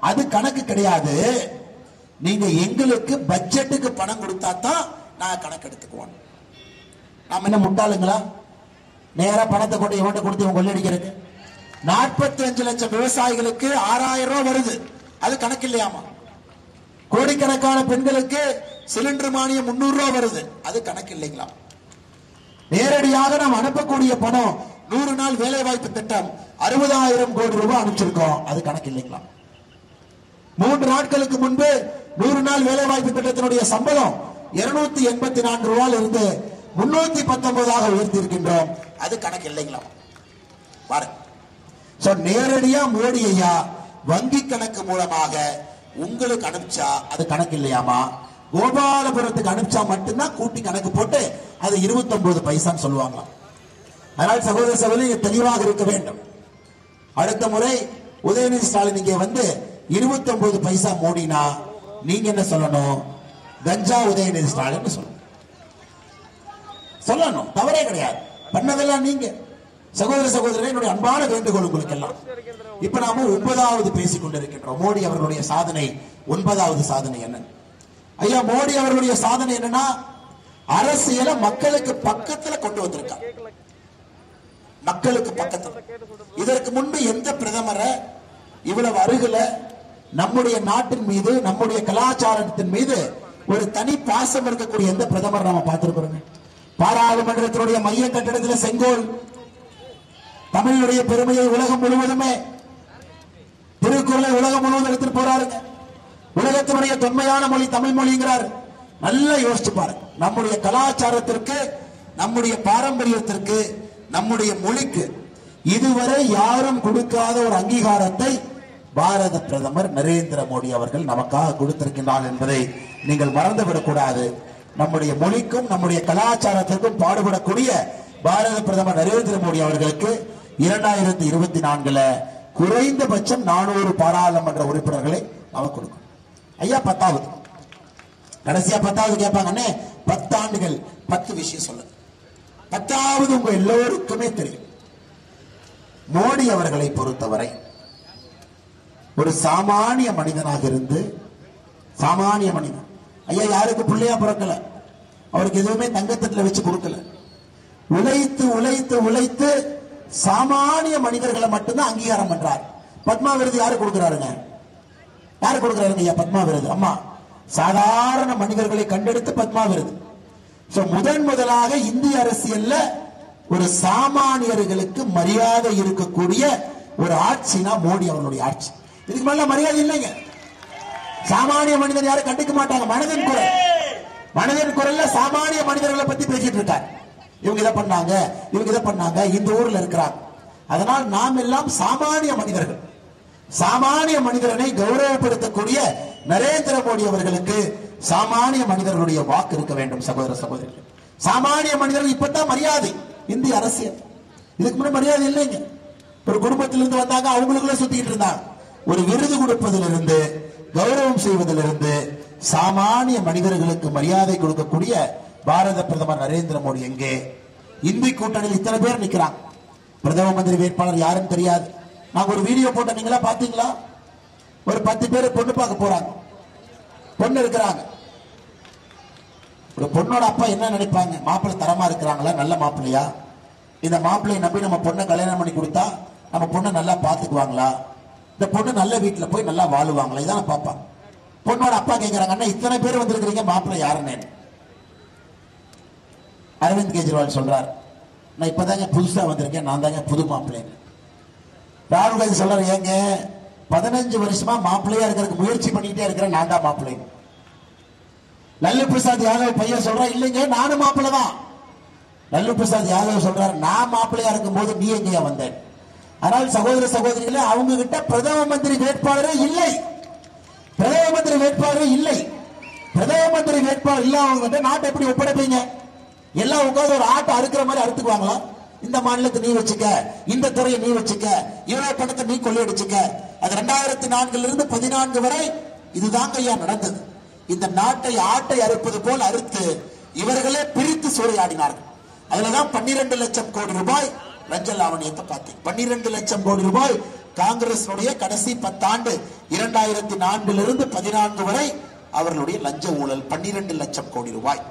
Speaker 2: அது கணக்கு கிடையாது, நீங்க எங்களுக்கு பட்ஜெட்டுக்கு பணம் கொடுத்தா தான் நான் கணக்கு எடுத்துக்குவோம். நாம என்ன முட்டாளுங்களா? நேரா பணத்தை கொண்டு இவன்ட்ட கொடுத்து இவன் கொள்ளடிக்கிறது. 45 லட்சம் விவசாயிகளுக்கு 6000 ரூபாய் வருது, அது கணக்கு இல்லையாமா? கோடிக்கணக்கான பெண்களுக்கு சிலிண்டர் மானியம் 300 ரூபாய் வருது, அது கணக்கு இல்லைங்களா? நேரடியாக நாம் அனுப்பக்கூடிய பணம் 100 நாள் வேலை வாய்ப்பு திட்டம் 60,000 கோடி ரூபாய் அனுப்பிச்சிருக்கோம், அது கணக்கு இல்லைங்களா? 3 நாட்களுக்கு முன்பு 100 நாள் வேலை வாய்ப்பு திட்டத்தினுடைய சம்பளம் 284 ரூபாயில் இருந்து 319 உயர்த்தி இருக்கின்றோம், அது கணக்கு இல்லைங்களா? பாருங்க, நேரடியா மோடி ஐயா வங்கி கணக்கு மூலமாக உங்களுக்கு அனுப்பிச்சா அது கணக்கு இல்லையாமா? கோபாலபுரத்துக்கு அனுப்பிச்சா மட்டும்தான் கூட்டி கணக்கு போட்டு அது 29 பைசான்னு சொல்லுவாங்களாம். அதனால் சகோதர சகோதரி தெளிவாக இருக்க வேண்டும். அடுத்த முறை உதயநிதி ஸ்டாலின் இங்கே வந்து 29 பைசா மோடினா நீங்க என்ன சொல்லணும்? கஞ்சா உதயநிதி ஸ்டாலின் சொல்லணும், தவறே கிடையாது. பண்ணதெல்லாம் நீங்க. சகோதர சகோதரர், என்னுடைய அன்பான வேண்டுகோள் உங்களுக்கு எல்லாம். இப்ப நாம 9வது பேசிக் கொண்டிருக்கின்றோம். மோடி அவர்களுடைய சாதனை 9வது சாதனை என்ன? ஐயா, மோடி அவர்களுடைய சாதனை என்னன்னா, அரசியல மக்களுக்கு பக்கத்துல கொண்டு வந்திருக்காங்க. மக்களுக்கு பக்கத்துல. இதற்கு முன்பு எந்த பிரதமரை இவ்வளவு அருகில நம்முடைய நாட்டின் மீது, நம்முடைய கலாச்சாரத்தின் மீது ஒரு தனி பாசம் இருக்கக்கூடிய எந்த பிரதமர் நாம பார்த்திருக்கிறோம்? பாராளுமன்றத்தினுடைய மைய கட்டிடத்தில் செங்கோல் தமிழுடைய பெருமையை உலகம் முழுவதுமே, திருக்குறளை உலகம் முழுவதும் எடுத்துட்டு போறாருங்க. உலகத்தினுடைய தொன்மையான மொழி தமிழ் மொழிங்கிறார். நல்லா யோசிச்சு பாருங்க. நம்முடைய கலாச்சாரத்திற்கு, நம்முடைய பாரம்பரியத்திற்கு, நம்முடைய மொழிக்கு இதுவரை யாரும் கொடுக்காத ஒரு அங்கீகாரத்தை பாரத பிரதமர் நரேந்திர மோடி அவர்கள் நமக்காக கொடுத்திருக்கின்றார் என்பதை நீங்கள் மறந்துவிடக் கூடாது. நம்முடைய மொழிக்கும் நம்முடைய கலாச்சாரத்திற்கும் பாடுபடக்கூடிய பாரத பிரதமர் நரேந்திர மோடி அவர்களுக்கு 2024 குறைந்தபட்சம் 400 பாராளுமன்ற உறுப்பினர்களை அவர் கொடுக்கும். ஐயா, 10வது கடைசியா 10வது கேட்பாங்க, 10 ஆண்டுகள் 10 விஷயம் சொல்லுங்க. 10வது உங்க எல்லோருக்குமே தெரியும், மோடி அவர்களை பொறுத்தவரை ஒரு சாமானிய மனிதனாக இருந்து, சாமானிய மனிதன் ஐயா யாருக்கு பிள்ளையா பிறக்கல, அவருக்கு எதுவுமே தங்கத்தட்டுல வச்சு கொடுக்கல, உழைத்து உழைத்து உழைத்து சாமானிய மனிதர்களை மட்டும்தான் அங்கீகாரம் பண்றார். பத்மா விருது யாரு கொடுக்கிறாருங்க? யாரு கொடுக்கிறாருங்க ஐயா பத்மா விருது? அம்மா சாதாரண மனிதர்களை கண்டெடுத்து பத்மா விருது. முதன் முதலாக இந்திய அரசியல்ல ஒரு சாமானியர்களுக்கு மரியாதை இருக்கக்கூடிய ஒரு ஆட்சினா மோடி அவர்களுடைய ஆட்சி. இதுக்கு மேல மரியாதை இல்லைங்க. சாமானிய மனிதர் யாரும் கண்டுக்க மாட்டாங்க. மனதின் குரல், மனதின் குரல்ல சாமானிய மனிதர்களை பத்தி பேசிட்டு இருக்காரு. இவங்க இதை பண்ணாங்க, இவங்க இதை பண்ணாங்க, இந்த ஊர்ல இருக்கிறாங்க. அதனால் நாம் எல்லாம் சாமானிய மனிதர்கள். சாமானிய மனிதனை கௌரவப்படுத்தக்கூடிய நரேந்திர மோடி அவர்களுக்கு சாமானிய மனிதர்களுடைய வாக்கு இருக்க வேண்டும். சகோதர சகோதரிகள், சாமானிய மனிதர்கள் இப்பதான் மரியாதை இந்திய அரசியல். இதுக்கு முன்னாடி மரியாதை இல்லைங்க. ஒரு குடும்பத்திலிருந்து வந்தாங்க, அவங்களுக்குள்ள சுத்திக்கிட்டு இருந்தாங்க. ஒரு விருது கொடுப்பதிலிருந்து, கௌரவம் செய்வதிலிருந்து சாமானிய மனிதர்களுக்கு மரியாதை கொடுக்கக்கூடிய பாரத பிரதமர் நரேந்திர மோடி எங்கே? இந்தி கூட்டணியில் இத்தனை பேர் நிக்கிறாங்க. பிரதம மந்திரி வேட்பாளர் யாருன்னு தெரியாது. நாங்க ஒரு வீடியோ போட்ட, நீங்களா பாத்தீங்களா? ஒரு 10 பேர் பொண்ணு பார்க்க போறாங்க, பொண்ணு இருக்கிறாங்க. ஒரு பொண்ணோட அப்பா என்ன நினைப்பாங்க? மாப்பிள்ளை தரமா இருக்கிறாங்களா, நல்ல மாப்பிள்ளையா, இந்த மாப்பிள்ளையை நம்பி நம்ம பொண்ணை கல்யாணம் பண்ணி கொடுத்தா நம்ம பொண்ணை நல்லா பாத்துக்குவாங்களா, இந்த பொண்ணு நல்ல வீட்டுல போய் நல்லா வாழுவாங்களா, இதான் பாப்பாங்க. பொண்ணோட அப்பா கேட்கிறாங்க, அண்ணா இத்தனை பேர் வந்திருக்கிறீங்க, மாப்பிள்ளை யாருன்னு. அரவிந்த் கெஜ்ரிவால் சொல்றார், நான் இப்பதாங்க புதுசா வந்திருக்கேன், நான் தாங்க புது மாப்பிள்ளை. ராகுல் காந்தி சொல்றாரு, ஏங்க 15 வருஷமா மாப்பிள்ளையா இருக்கிறதுக்கு முயற்சி பண்ணிட்டே இருக்கிறேன், நான் தான் மாப்பிள்ளை. லல்லு பிரசாத் யாதவ் பையன் சொல்றா, இல்லைங்க நானும் மாப்பிள்ளை தான். லல்லு பிரசாத் யாதவ் சொல்றாரு, நான் மாப்பிள்ளையா இருக்கும் போது நீ எங்கேயா வந்தேன்? ஆனால் சகோதர சகோதரிகளே, அவங்க கிட்ட பிரதம மந்திரி வேட்பாளரே இல்லை. பிரதம மந்திரி வேட்பாளரே இல்லை. பிரதம மந்திரி வேட்பாளர் இல்லாம நாட்டை எப்படி ஒப்படைப்பீங்க? எல்லாம் உட்காந்து ஒரு ஆட்டை அறுக்கிற மாதிரி அறுத்துக்குவாங்களா? இந்த மாநிலத்தை நீ வச்சுக்க, இந்த துறையை நீ வச்சுக்க, இவ்வளவு பணத்தை நீ கொள்ளையடிச்சுக்க. அது 2004 இருந்து 14 வரை இதுதாங்க ஐயா நடந்தது. இந்த நாட்டை ஆட்டை அறுப்பது போல் அறுத்து இவர்களே பிரித்து சூறையாடினார்கள். அதுலதான் 12 லட்சம் கோடி ரூபாய் லஞ்ச லாவணியத்தை பார்த்தேன். 12 லட்சம் கோடி ரூபாய் காங்கிரஸ் கடைசி 10 ஆண்டு 2004 இருந்து 14 வரை அவர்களுடைய லஞ்ச ஊழல் 12 லட்சம் கோடி ரூபாய்.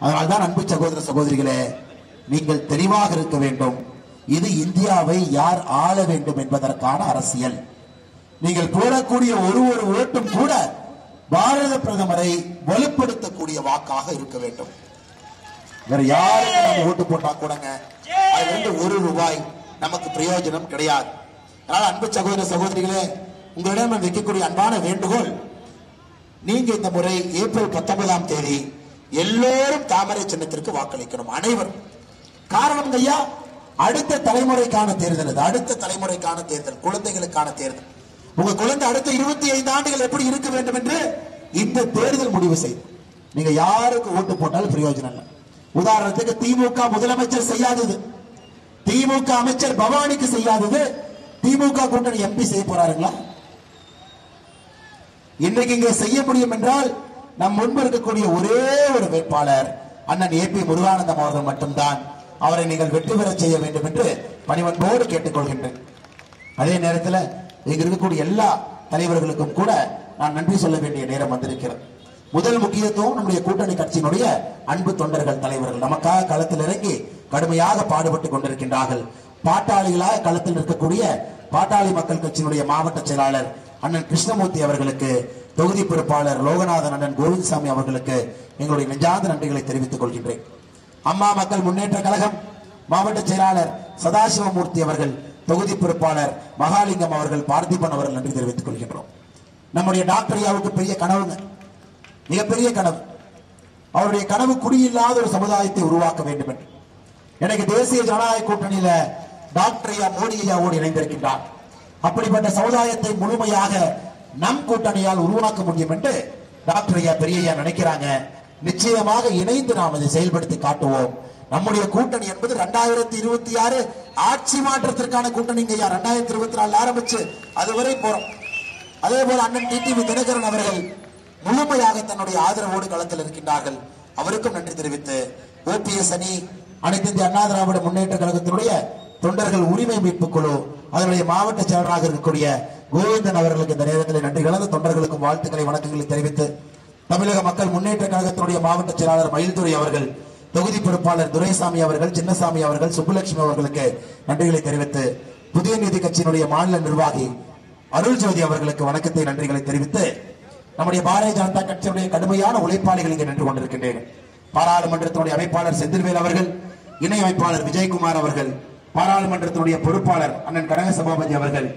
Speaker 2: அதனால்தான் அன்பு சகோதர சகோதரிகளே, நீங்கள் தெளிவாக இருக்க வேண்டும். இது இந்தியாவை யார் ஆள வேண்டும் என்பதற்கான அரசியல். நீங்கள் போடக்கூடிய ஒரு ஓட்டும் கூட பாரத பிரதமரை வலுப்படுத்தக்கூடிய வாக்காக இருக்க வேண்டும். வேற யாருக்கு நம்ம ஓட்டு போட்டா கூடங்க அதுல இருந்து ₹1 நமக்கு பிரயோஜனம் கிடையாது. அதனால அன்பு சகோதர சகோதரிகளே, உங்களிடம் வைக்கக்கூடிய அன்பான வேண்டுகோள், நீங்க இந்த முறை ஏப்ரல் 19ஆம் தேதி எல்லோரும் தாமரை சின்னத்திற்கு வாக்களிக்கணும், அனைவரும். காரணம் ஐயா, அடுத்த தலைமுறைக்கான தேர்தல், அது அடுத்த தலைமுறைக்கான தேர்தல், குழந்தைகளுக்கான தேர்தல். உங்க குழந்தை அடுத்த 25 ஆண்டுகள் எப்படி இருக்க வேண்டும் என்று இந்த தேர்தல் முடிவு செய்யும். நீங்க யாருக்கு ஓட்டு போட்டாலும் பிரயோஜனம் இல்லை. உதாரணத்துக்கு திமுக முதலமைச்சர் செய்யாதது, திமுக அமைச்சர் பவானிக்கு செய்யாதது திமுக கூட்டணி எம்பி செய்ய போறாருங்களா? இன்றைக்கு இங்கே செய்ய முடியும் என்றால் நம் முன்பு இருக்கக்கூடிய ஒரே ஒரு வேட்பாளர் அண்ணன் ஏபி முருகானந்தம் அவர்கள் மட்டும்தான். அவரை நீங்கள் வெற்றி பெற செய்ய வேண்டும் என்று பணிவன்போடு கேட்டுக்கொள்கின்றேன். அதே நேரத்தில் இங்க இருக்கக்கூடிய எல்லா தலைவர்களுக்கும் கூட நான் நன்றி சொல்ல வேண்டிய நேரம் வந்திருக்கிறது. முதல் முக்கியத்துவம் நம்முடைய கூட்டணி கட்சியினுடைய அன்பு தொண்டர்கள், தலைவர்கள் நமக்காக களத்தில் இறங்கி கடுமையாக பாடுபட்டுக் கொண்டிருக்கின்றார்கள். பாட்டாளிகளாக களத்தில் இருக்கக்கூடிய பாட்டாளி மக்கள் கட்சியினுடைய மாவட்ட செயலாளர் அண்ணன் கிருஷ்ணமூர்த்தி அவர்களுக்கு, தொகுதி பொறுப்பாளர் லோகநாதன் அண்ணன் கோவிந்தசாமி அவர்களுக்கு எங்களுடைய நெஞ்சார்ந்த நன்றிகளை தெரிவித்துக் கொள்கின்றேன். அம்மா மக்கள் முன்னேற்ற கழகம் மாவட்ட செயலாளர் சதாசிவமூர்த்தி அவர்கள், தொகுதி பொறுப்பாளர் மகாலிங்கம் அவர்கள், பார்த்திபன் அவர்கள் நன்றி தெரிவித்துக் கொள்கின்றோம். நம்முடைய டாக்டர் ஐயாவுக்கு பெரிய கனவுங்க, மிகப்பெரிய கனவு. அவருடைய கனவு குடியில்லாத ஒரு சமுதாயத்தை உருவாக்க வேண்டும் என்று. எனக்கு தேசிய ஜனநாயக கூட்டணியில டாக்டர் ஐயா மோடி ஐயாவோடு இணைந்திருக்கின்றார். அப்படிப்பட்ட சமுதாயத்தை முழுமையாக நம் கூட்டணியால் உருவாக்க முடியும் என்று டாக்டர் ஐயா பெரிய நினைக்கிறாங்க. நிச்சயமாக இணைந்து நாம் அதை செயல்படுத்தி காட்டுவோம். நம்முடைய கூட்டணி என்பது 2026 ஆட்சி மாற்றத்திற்கான கூட்டணி. 2024 ஆரம்பிச்சு அதுவரை போறோம். அதே போல அண்ணன் டிடிவி தினகரன் அவர்கள் முழுமையாக தன்னுடைய ஆதரவோடு களத்தில் இருக்கின்றார்கள். அவருக்கும் நன்றி தெரிவித்து, ஓபிஎஸ் அணி, அனைத்து இந்திய அண்ணா திராவிட முன்னேற்ற கழகத்தினுடைய தொண்டர்கள் உரிமை மீட்பு குழு, அதனுடைய மாவட்ட செயலராக இருக்கக்கூடிய கோவிந்தன் அவர்களுக்கு இந்த நேரத்தில் நன்றி கலந்த தொண்டர்களுக்கும் வாழ்த்துக்களை வணக்கங்களை தெரிவித்து தமிழக மக்கள் முன்னேற்ற கழகத்தினுடைய மாவட்ட செயலாளர் மயில்துரை அவர்கள், தொகுதி பொறுப்பாளர் துரைசாமி அவர்கள், சின்னசாமி அவர்கள், சுப்புலட்சுமி அவர்களுக்கு நன்றிகளை தெரிவித்து புதிய நீதி கட்சியினுடைய மாநில நிர்வாகி அருள் ஜோதி அவர்களுக்கு வணக்கத்தை நன்றிகளை தெரிவித்து நம்முடைய பாரதிய ஜனதா கட்சியுடைய கடுமையான உழைப்பாளிகள் இங்கே நின்று கொண்டிருக்கின்றனர். பாராளுமன்றத்தினுடைய அமைப்பாளர் செந்தில்வேல் அவர்கள், இணை அமைப்பாளர் விஜயகுமார் அவர்கள், பாராளுமன்றத்தினுடைய பொறுப்பாளர் அண்ணன் கனக சபாபதி அவர்கள்,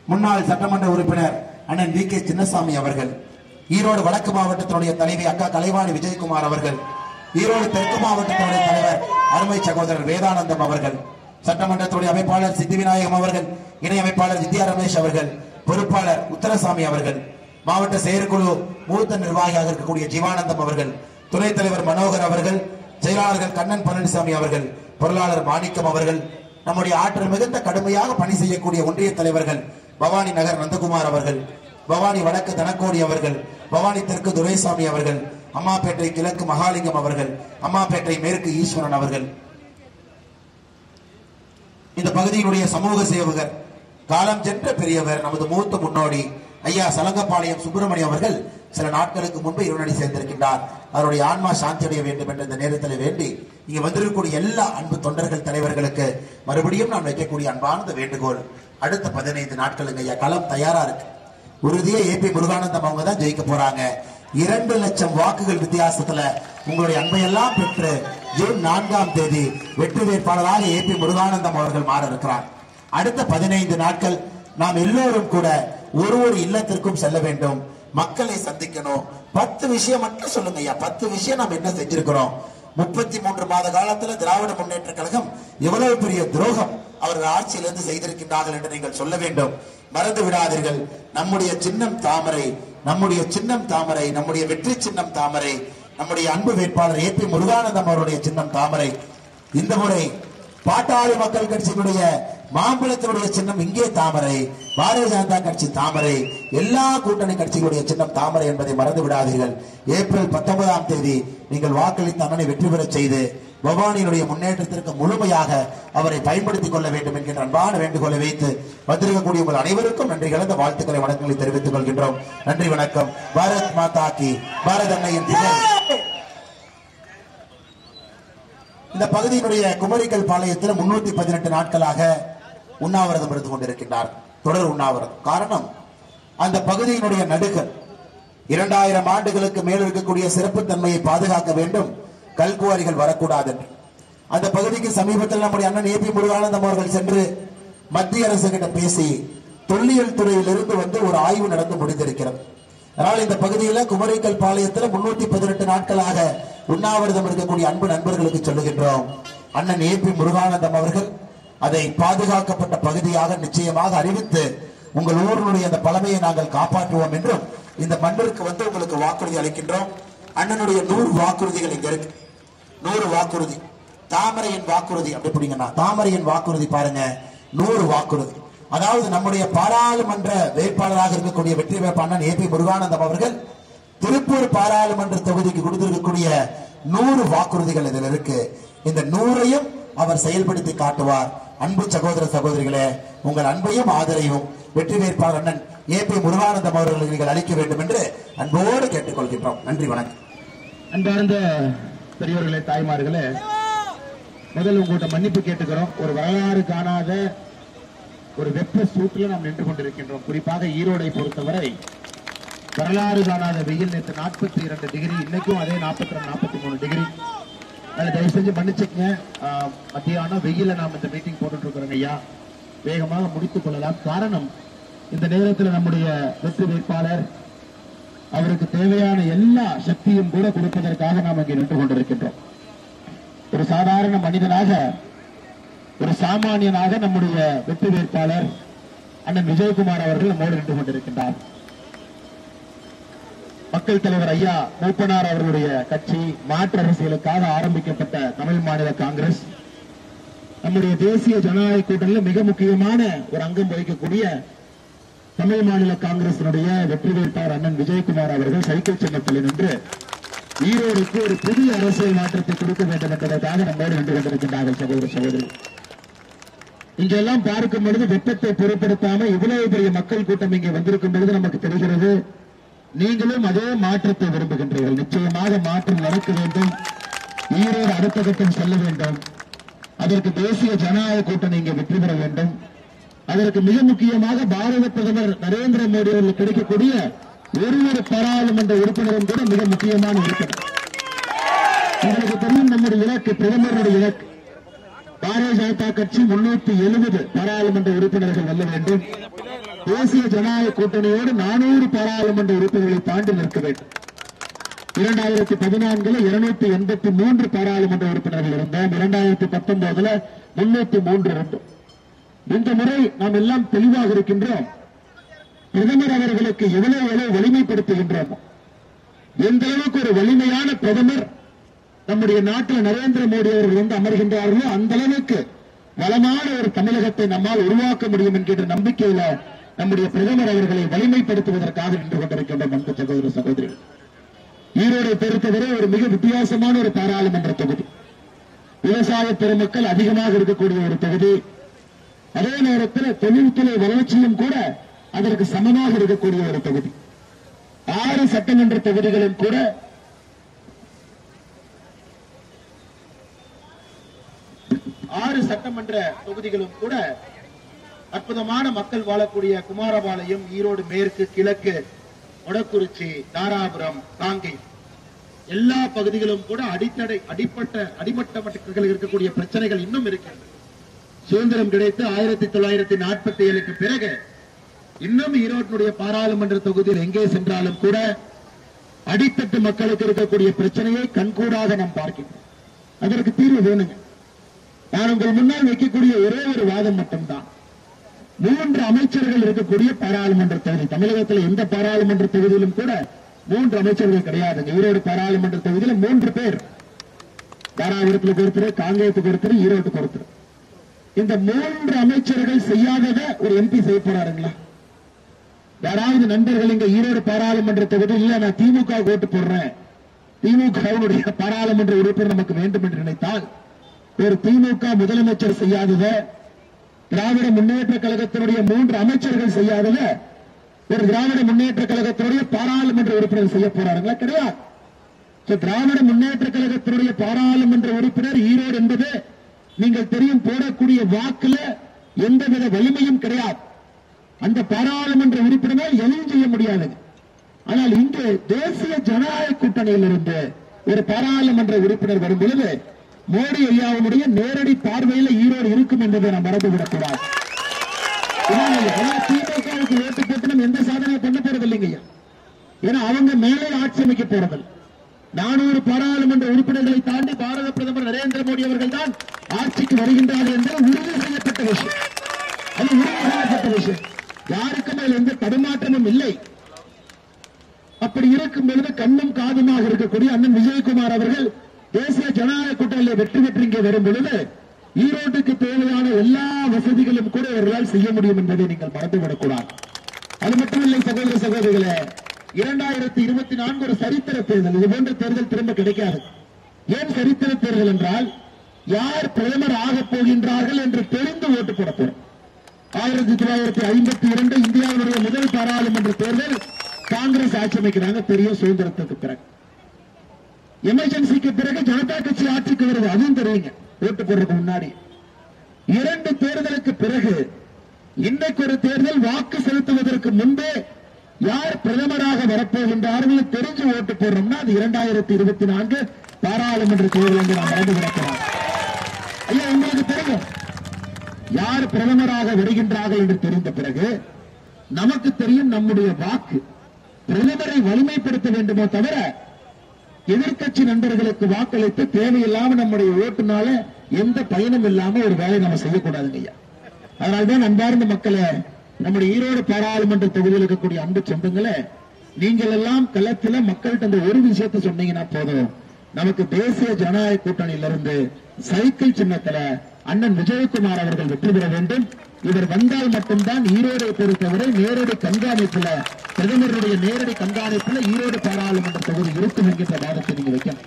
Speaker 2: முன்னாள் சட்டமன்ற உறுப்பினர் அண்ணன் வி கே சின்னசாமி அவர்கள், ஈரோடு வடக்கு மாவட்டத்தினுடைய தலைவி அக்கா கலைவாணி விஜயகுமார் அவர்கள், ஈரோடு தெற்கு மாவட்டத்தினுடைய தலைவர் அருமை சகோதரர் வேதானந்தம் அவர்கள், சட்டமன்றத்துடைய அமைப்பாளர் சித்தி விநாயகம் அவர்கள், இணை அமைப்பாளர் வித்யா ரமேஷ் அவர்கள், பொறுப்பாளர் உத்தரசாமி அவர்கள், மாவட்ட செயற்குழு மூத்த நிர்வாகியாக இருக்கக்கூடிய ஜீவானந்தம் அவர்கள், துணைத் தலைவர் மனோகர் அவர்கள், செயலாளர்கள் கண்ணன் பழனிசாமி அவர்கள், பொருளாளர் மாணிக்கம் அவர்கள், நம்முடைய ஆற்றல் மிகுந்த கடுமையாக பணி செய்யக்கூடிய ஒன்றிய தலைவர்கள் பவானி நகர் நந்தகுமார் அவர்கள், பவானி வடக்கு தனக்கோடி அவர்கள், பவானி தெற்கு துரைசாமி அவர்கள், அம்மாப்பேட்டை கிழக்கு மகாலிங்கம் அவர்கள், அம்மாப்பேட்டை மேற்கு ஈஸ்வரன் அவர்கள், இந்த பகுதியினுடைய சமூக சேவகர், காலம் சென்ற பெரியவர், நமது மூத்த முன்னோடி ஐயா சலங்கப்பாளையம் சுப்பிரமணியம் அவர்கள் சில நாட்களுக்கு முன்பு இருநடி சேர்ந்திருக்கின்றார். அவருடைய ஆன்மா சாந்தி அடைய வேண்டும் என்ற இந்த நேரத்தில் வேண்டி இங்க வந்திருக்கக்கூடிய எல்லா அன்பு தொண்டர்கள் தலைவர்களுக்கு மறுபடியும் நான் வைக்கக்கூடிய அன்பானது வேண்டுகோள், அடுத்த 15 நாட்களுக்கு ஐயா களம் தயாரா இருக்கு. உறுதியா ஏபி முருகானந்தம் அவங்க தான் ஜெயிக்க போறாங்க. 2 லட்சம் வாக்குகள் வித்தியாசத்துல உங்களுடைய அன்பையெல்லாம் பெற்று ஜூன் 4ஆம் தேதி வெற்றி வேட்பாளராக ஏபி முருகானந்தம் அவர்கள் மாற இருக்கிறார். அடுத்த 15 நாட்கள் நாம் எல்லோரும் கூட ஒரு இல்லத்திற்கும் செல்ல வேண்டும், மக்களை சந்திக்கணும். 10 விஷயம் மட்டும் சொல்லுங்க ஐயா. 10 விஷயம் நாம் என்ன செஞ்சிருக்கிறோம்? 33 மாத காலத்துல திராவிட முன்னேற்ற கழகம் எவ்வளவு பெரிய துரோகம் அவர்கள் ஆட்சியிலிருந்து செய்திருக்கின்றார்கள் என்று நீங்கள் சொல்ல வேண்டும். மறந்து விடாதீர்கள், நம்முடைய சின்னம் தாமரை, நம்முடைய சின்னம் தாமரை, நம்முடைய வெற்றி சின்னம் தாமரை, நம்முடைய அன்பு வேட்பாளர் ஏபி முருகானந்தம் அவருடைய சின்னம் தாமரை. இந்த முறை பாட்டாளி மக்கள் கட்சியினுடைய மாம்பழத்தினுடைய சின்னம் இங்கே தாமரை, பாரதிய ஜனதா கட்சி தாமரை, எல்லா கூட்டணி கட்சிகளுடைய சின்னம் தாமரை என்பதை மறந்து விடாதீர்கள். ஏப்ரல் 19ஆம் தேதி நீங்கள் வாக்களித்த அண்ணனை வெற்றி பெற செய்து பவானியினுடைய முன்னேற்றத்திற்கு முழுமையாக அவரை பயன்படுத்திக் கொள்ள வேண்டும் என்கின்ற அன்பான வேண்டுகோளை வைத்து வந்திருக்கக்கூடிய உங்கள் அனைவருக்கும் நன்றி கலந்த வாழ்த்துக்களை வணக்கங்களை தெரிவித்துக் கொள்கின்றோம். நன்றி, வணக்கம். பாரத் மாதா கி, பாரத அன்னையின் திகழ். இந்த பகுதியினுடைய குமரிக்கல் பாளையத்தில் 318 நாட்களாக உண்ணாவிரதம் இருந்து கொண்டிருக்கின்றார். தொடர் உண்ணாவிரதம். காரணம், அந்த பகுதியினுடைய நடுகள் 2000 ஆண்டுகளுக்கு மேல் இருக்கக்கூடிய சிறப்பு தன்மையை பாதுகாக்க வேண்டும், கல்குவாரிகள் வரக்கூடாது என்று. அந்த பகுதிக்கு சமீபத்தில் நம்முடைய அண்ணன் ஏபி முருகானந்தம் அவர்கள் சென்று மத்திய அரசு கிட்ட பேசி தொல்லியல் துறையிலிருந்து வந்து ஒரு ஆய்வு நடந்து முடிந்திருக்கிறது. அதனால் இந்த பகுதியில் குமரிக்கல் பாளையத்தில் 318 நாட்களாக உண்ணாவிரதம் இருக்கக்கூடிய அன்பு நண்பர்களுக்கு சொல்லுகின்றோம், அண்ணன் ஏபி முருகானந்தம் அவர்கள் அதை பாதுகாக்கப்பட்ட பகுதியாக நிச்சயமாக அறிவித்து உங்கள் ஊரினுடைய அந்த பழமையை நாங்கள் காப்பாற்றுவோம் என்றும் இந்த மண்ணிற்கு வந்து உங்களுக்கு வாக்குறுதி அளிக்கின்றோம். அண்ணனுடைய 100 வாக்குறுதிகள் இங்க இருக்கு. 100 வாக்குறுதி, தாமரையின் வாக்குறுதி அப்படி பிடிங்கன்னா தாமரையின் வாக்குறுதி பாருங்க, 100 வாக்குறுதி. அதாவது நம்முடைய பாராளுமன்ற வேட்பாளராக இருக்கக்கூடிய வெற்றி வேட்பாளர் ஏபி முருகானந்தம் அவர்கள் திருப்பூர் பாராளுமன்ற தொகுதிக்கு கொடுத்திருக்கக்கூடிய 100 வாக்குறுதிகள் இதில் இருக்கு. இந்த 100ஐயும் அவர் செயல்படுத்தி காட்டுவார். அன்பு சகோதர சகோதரிகளே, உங்கள் அன்பையும் ஆதரவையும் வெற்றி வேட்பாளர் அண்ணன் ஏபி முருகானந்தம் அவர்களுக்கு நீங்கள் அளிக்க வேண்டும் என்று அன்போடு கேட்டுக்கொள்கின்றோம். நன்றி, வணக்கம்.
Speaker 3: அன்பார்ந்த பெரியவர்களே, தாய்மார்களே, முதல் உங்கள்கிட்ட மன்னிப்பு கேட்டுக்கிறோம். ஒரு வரலாறு காணாத ஒரு வெப்ப சூட்டில் நாம் நின்று கொண்டிருக்கின்றோம். குறிப்பாக ஈரோடை பொறுத்தவரை வரலாறு காணாத வெயில். நேற்று 42 டிகிரி, இன்னைக்கும் அதே 42 43 டிகிரி. தயவு செஞ்சு மன்னிச்சுக்கங்க. மத்தியானம் வெயில நாம் இந்த மீட்டிங் போட்டுட்டு இருக்கிறோம் ஐயா, வேகமாக முடித்துக் கொள்ளலாம். காரணம், இந்த நேரத்தில் நம்முடைய வெற்றி வேட்பாளர் அவருக்கு தேவையான எல்லா சக்தியும் கூட கொடுப்பதற்காக நாம் இங்கே நின்று கொண்டிருக்கின்றோம். ஒரு சாதாரண மனிதனாக, ஒரு சாமானியனாக நம்முடைய வெற்றி வேட்பாளர் அண்ணன் விஜயகுமார் அவர்கள் நம்மோடு நின்று கொண்டிருக்கின்றார். மக்கள் தலைவர் ஐயா மூப்பனார் அவர்களுடைய கட்சி மாற்று அரசியலுக்காக ஆரம்பிக்கப்பட்ட தமிழ் மாநில காங்கிரஸ் நம்முடைய தேசிய ஜனநாயக கூட்டணியில் மிக முக்கியமான ஒரு அங்கம் வகிக்கக்கூடிய தமிழ் மாநில காங்கிரசினுடைய வெற்றி வேட்பாளர் அண்ணன் விஜயகுமார் அவர்கள் சைக்கிள் சின்னத்தில் நின்று ஈரோடுக்கு ஒரு புதிய அரசியல் மாற்றத்தை கொடுக்க வேண்டும் என்பதற்காக நம்மோடு நின்று கொண்டிருக்கின்றார்கள். சகோதர சகோதரி, இங்கெல்லாம் பார்க்கும் பொழுது வெப்பத்தை பொருட்படுத்தாம இவ்வளவு பெரிய மக்கள் கூட்டம் இங்கே வந்திருக்கும் பொழுது நமக்கு தெரிகிறது. நீங்களும் அதே மாற்றத்தை விரும்புகின்றீர்கள். நிச்சயமாக மாற்றம் நடக்க வேண்டும். ஈரோடு அடுத்த கட்டம் செல்ல வேண்டும். அதற்கு தேசிய ஜனநாயக கூட்டணி இங்கே வெற்றி பெற வேண்டும். அதற்கு மிக முக்கியமாக பாரத பிரதமர் நரேந்திர மோடி அவர்கள் கிடைக்கக்கூடிய ஒரு பாராளுமன்ற உறுப்பினரும் கூட மிக முக்கியமான உறுப்பினர். உங்களுக்கு தெரியும் நம்முடைய இலக்கு, பிரதமருடைய இலக்கு பாரதிய ஜனதா கட்சி 370 பாராளுமன்ற உறுப்பினர்கள் வெல்ல வேண்டும். தேசிய ஜனநாயக கூட்டணியோடு 400 பாராளுமன்ற உறுப்பினர்களை தாண்டி நிற்க வேண்டும். 2014 283 பாராளுமன்ற உறுப்பினர்கள் இருந்தோம். 2019 303 இருந்தோம். இந்த முறை நாம் எல்லாம் தெளிவாக இருக்கின்றோம். பிரதமர் அவர்களுக்கு எவ்வளவு வலிமைப்படுத்துகின்றோமோ, எந்த அளவுக்கு ஒரு வலிமையான பிரதமர் நம்முடைய நாட்டில் நரேந்திர மோடி அவர்கள் வந்து அமர்கின்றார்களோ அந்த அளவுக்கு வளமான ஒரு தமிழகத்தை நம்மால் உருவாக்க முடியும் என்கின்ற நம்பிக்கையில நம்முடைய பிரதமர் அவர்களை வலிமைப்படுத்துவதற்காக நின்று கொண்டிருக்கின்ற அன்பு சகோதர சகோதரிகள். ஈரோடை பொறுத்தவரை ஒரு மிக வித்தியாசமான ஒரு பாராளுமன்ற தொகுதி. விவசாய பெருமக்கள் அதிகமாக இருக்கக்கூடிய ஒரு தொகுதி. அதே நேரத்தில் தொழில்துறை வளர்ச்சியும் கூட அதற்கு சமமாக இருக்கக்கூடிய ஒரு தொகுதி. 6 சட்டமன்ற தொகுதிகளும் கூட 6 சட்டமன்ற தொகுதிகளும் கூட அற்புதமான மக்கள் வாழக்கூடிய குமாரபாளையம், ஈரோடு மேற்கு, கிழக்கு, மொடக்குறிச்சி, தாராபுரம், காங்கை எல்லா பகுதிகளும் கூட அடிமட்ட மக்கள் இருக்கக்கூடிய பிரச்சனைகள் இன்னும் இருக்கின்றன. சுதந்திரம் கிடைத்து 1947க்கு பிறகு இன்னும் ஈரோட்டினுடைய பாராளுமன்ற தொகுதியில் எங்கே சென்றாலும் கூட அடித்தட்டு மக்களுக்கு இருக்கக்கூடிய பிரச்சனையை கண்கூடாக நாம் பார்க்கின்றோம். அதற்கு தீர்வு வேணுங்க. நான் உங்கள் முன்னால் வைக்கக்கூடிய ஒரே ஒரு வாதம் மட்டும்தான். 3 அமைச்சர்கள் இருக்கக்கூடிய பாராளுமன்ற தொகுதி. தமிழகத்தில் எந்த பாராளுமன்ற தொகுதியிலும் கூட 3 அமைச்சர்கள் கிடையாதுங்க. ஈரோடு பாராளுமன்ற தொகுதியில் 3 பேர். தாராபுரத்தில் ஒருத்தர், காங்கேயத்துக்கு ஒருத்தர், ஈரோட்டுக்கு ஒருத்தர். இந்த 3 அமைச்சர்கள் செய்யாதத ஒரு எம்பி செய்ய போறாருங்களா? யாராவது நண்பர்கள் இங்க ஈரோடு பாராளுமன்ற தொகுதியில் இல்ல நான் திமுக ஓட்டு போடுறேன், திமுக பாராளுமன்ற உறுப்பினர் நமக்கு வேண்டும் என்று நினைத்தால், ஒரு திமுக முதலமைச்சர் செய்யாதத, திராவிட முன்னேற்ற கழகத்தினுடைய 3 அமைச்சர்கள் செய்யாதத ஒரு திராவிட முன்னேற்ற கழகத்தினுடைய பாராளுமன்ற உறுப்பினர் செய்ய போறாருங்களா? கிடையாது. திராவிட முன்னேற்ற கழகத்தினுடைய பாராளுமன்ற உறுப்பினர் ஈரோடு என்பது நீங்கள் தெரியும், போடக்கூடிய வாக்குல எந்தவித வலிமையும் கிடையாது. அந்த பாராளுமன்ற உறுப்பினர்கள் எதையும் செய்ய முடியாது. ஆனால் இங்கு தேசிய ஜனநாயக கூட்டணியில் இருந்து ஒரு பாராளுமன்ற உறுப்பினர் வரும் பொழுது மோடி ஐயாவுடைய நேரடி பார்வையில் ஈரோடு இருக்கும் என்பதை நாம் மறந்துவிடக்கூடாது. திமுகவுக்கு ஓட்டு போட்டு நம்ம எந்த சாதனையும் பண்ண போறது இல்லைங்க. ஏன்னா அவங்க மேலே ஆட்சி அமைக்க போறதில்லை. 400 பாராளுமன்ற உறுப்பினர்களை தாண்டி பாரத பிரதமர் நரேந்திர மோடி அவர்கள் தான் ஆட்சிக்கு வருகின்றார்கள் என்று உறுதி செய்யப்பட்ட விஷயம். அது உறுதி செய்யப்பட்ட விஷயம். யாருக்கும் அதில் எந்த தடுமாற்றமும் இல்லை. அப்படி இருக்கும் பொழுது கண்ணும் காதுமாக இருக்கக்கூடிய அண்ணன் விஜயகுமார் அவர்கள் தேசிய ஜனநாயக கூட்டணியில் வெற்றி பெற்று இங்கே வரும் பொழுது ஈரோட்டுக்கு தேவையான எல்லா வசதிகளும் கூட அவர்களால் செய்ய முடியும் என்பதை நீங்கள் மறந்துவிடக்கூடாது. அது மட்டுமில்லை சகோதர சகோதரிகளே, 2024 ஒரு சரித்திர தேர்தல். இது போன்ற தேர்தல் திரும்ப கிடைக்காது. ஏன் சரித்திர தேர்தல் என்றால், யார் பிரதமர் ஆகப் போகின்றார்கள் என்று தெரிந்து ஓட்டு போட போறோம். 1952 இந்தியாவுடைய முதல் பாராளுமன்ற தேர்தல் காங்கிரஸ் ஆட்சி அமைக்கிறாங்க. தெரியும், சுதந்திரத்துக்கு பிறகு. எமர்ஜென்சிக்கு பிறகு ஜனதா கட்சி ஆட்சிக்கு வருது, அதுவும் தெரியுங்க. ஓட்டு போடுறதுக்கு முன்னாடி 2 தேர்தலுக்கு பிறகு இன்னைக்கு ஒரு தேர்தல், வாக்கு செலுத்துவதற்கு முன்பே யார் பிரதமராக வரப்போகின்றார்கள் தெரிஞ்சு ஓட்டு போடுறோம்னா அது 2024 பாராளுமன்ற தேர்தல் என்று நாம் மறந்து விடக்கூடாது. ஐயா, உங்களுக்கு தெரியும் யார் பிரதமராக வருகின்றார்கள் என்று தெரிந்த பிறகு நமக்கு தெரியும் நம்முடைய வாக்கு பிரதமரை வலிமைப்படுத்த வேண்டுமோ தவிர எதிர்கட்சி நண்பர்களுக்கு வாக்களித்து தேவையில்லாம நம்முடைய ஓட்டுனால எந்த பயனும் இல்லாம ஒரு வேலை நம்ம செய்யக்கூடாதுங்க ஐயா. அதனால்தான் அன்பார்ந்த மக்களே, நம்முடைய ஈரோடு பாராளுமன்ற தொகுதியில் இருக்கக்கூடிய அன்பு சொந்தங்களே, நீங்கள் எல்லாம் களத்துல மக்கள்கிட்ட அந்த ஒரு விஷயத்தை சொன்னீங்கன்னா போதும். நமக்கு தேசிய ஜனநாயக கூட்டணியிலிருந்து சைக்கிள் சின்னத்துல அண்ணன் விஜயகுமார் அவர்கள் வெற்றி பெற வேண்டும். இவர் வந்தால் மட்டும்தான் ஈரோடை பொறுத்தவரை நேரடி கண்காணிப்புல, பிரதமருடைய நேரடி கண்காணிப்புல ஈரோடு பாராளுமன்ற தொகுதி இருக்கும் என்கின்ற வாதத்தை நீங்க வைக்கணும்.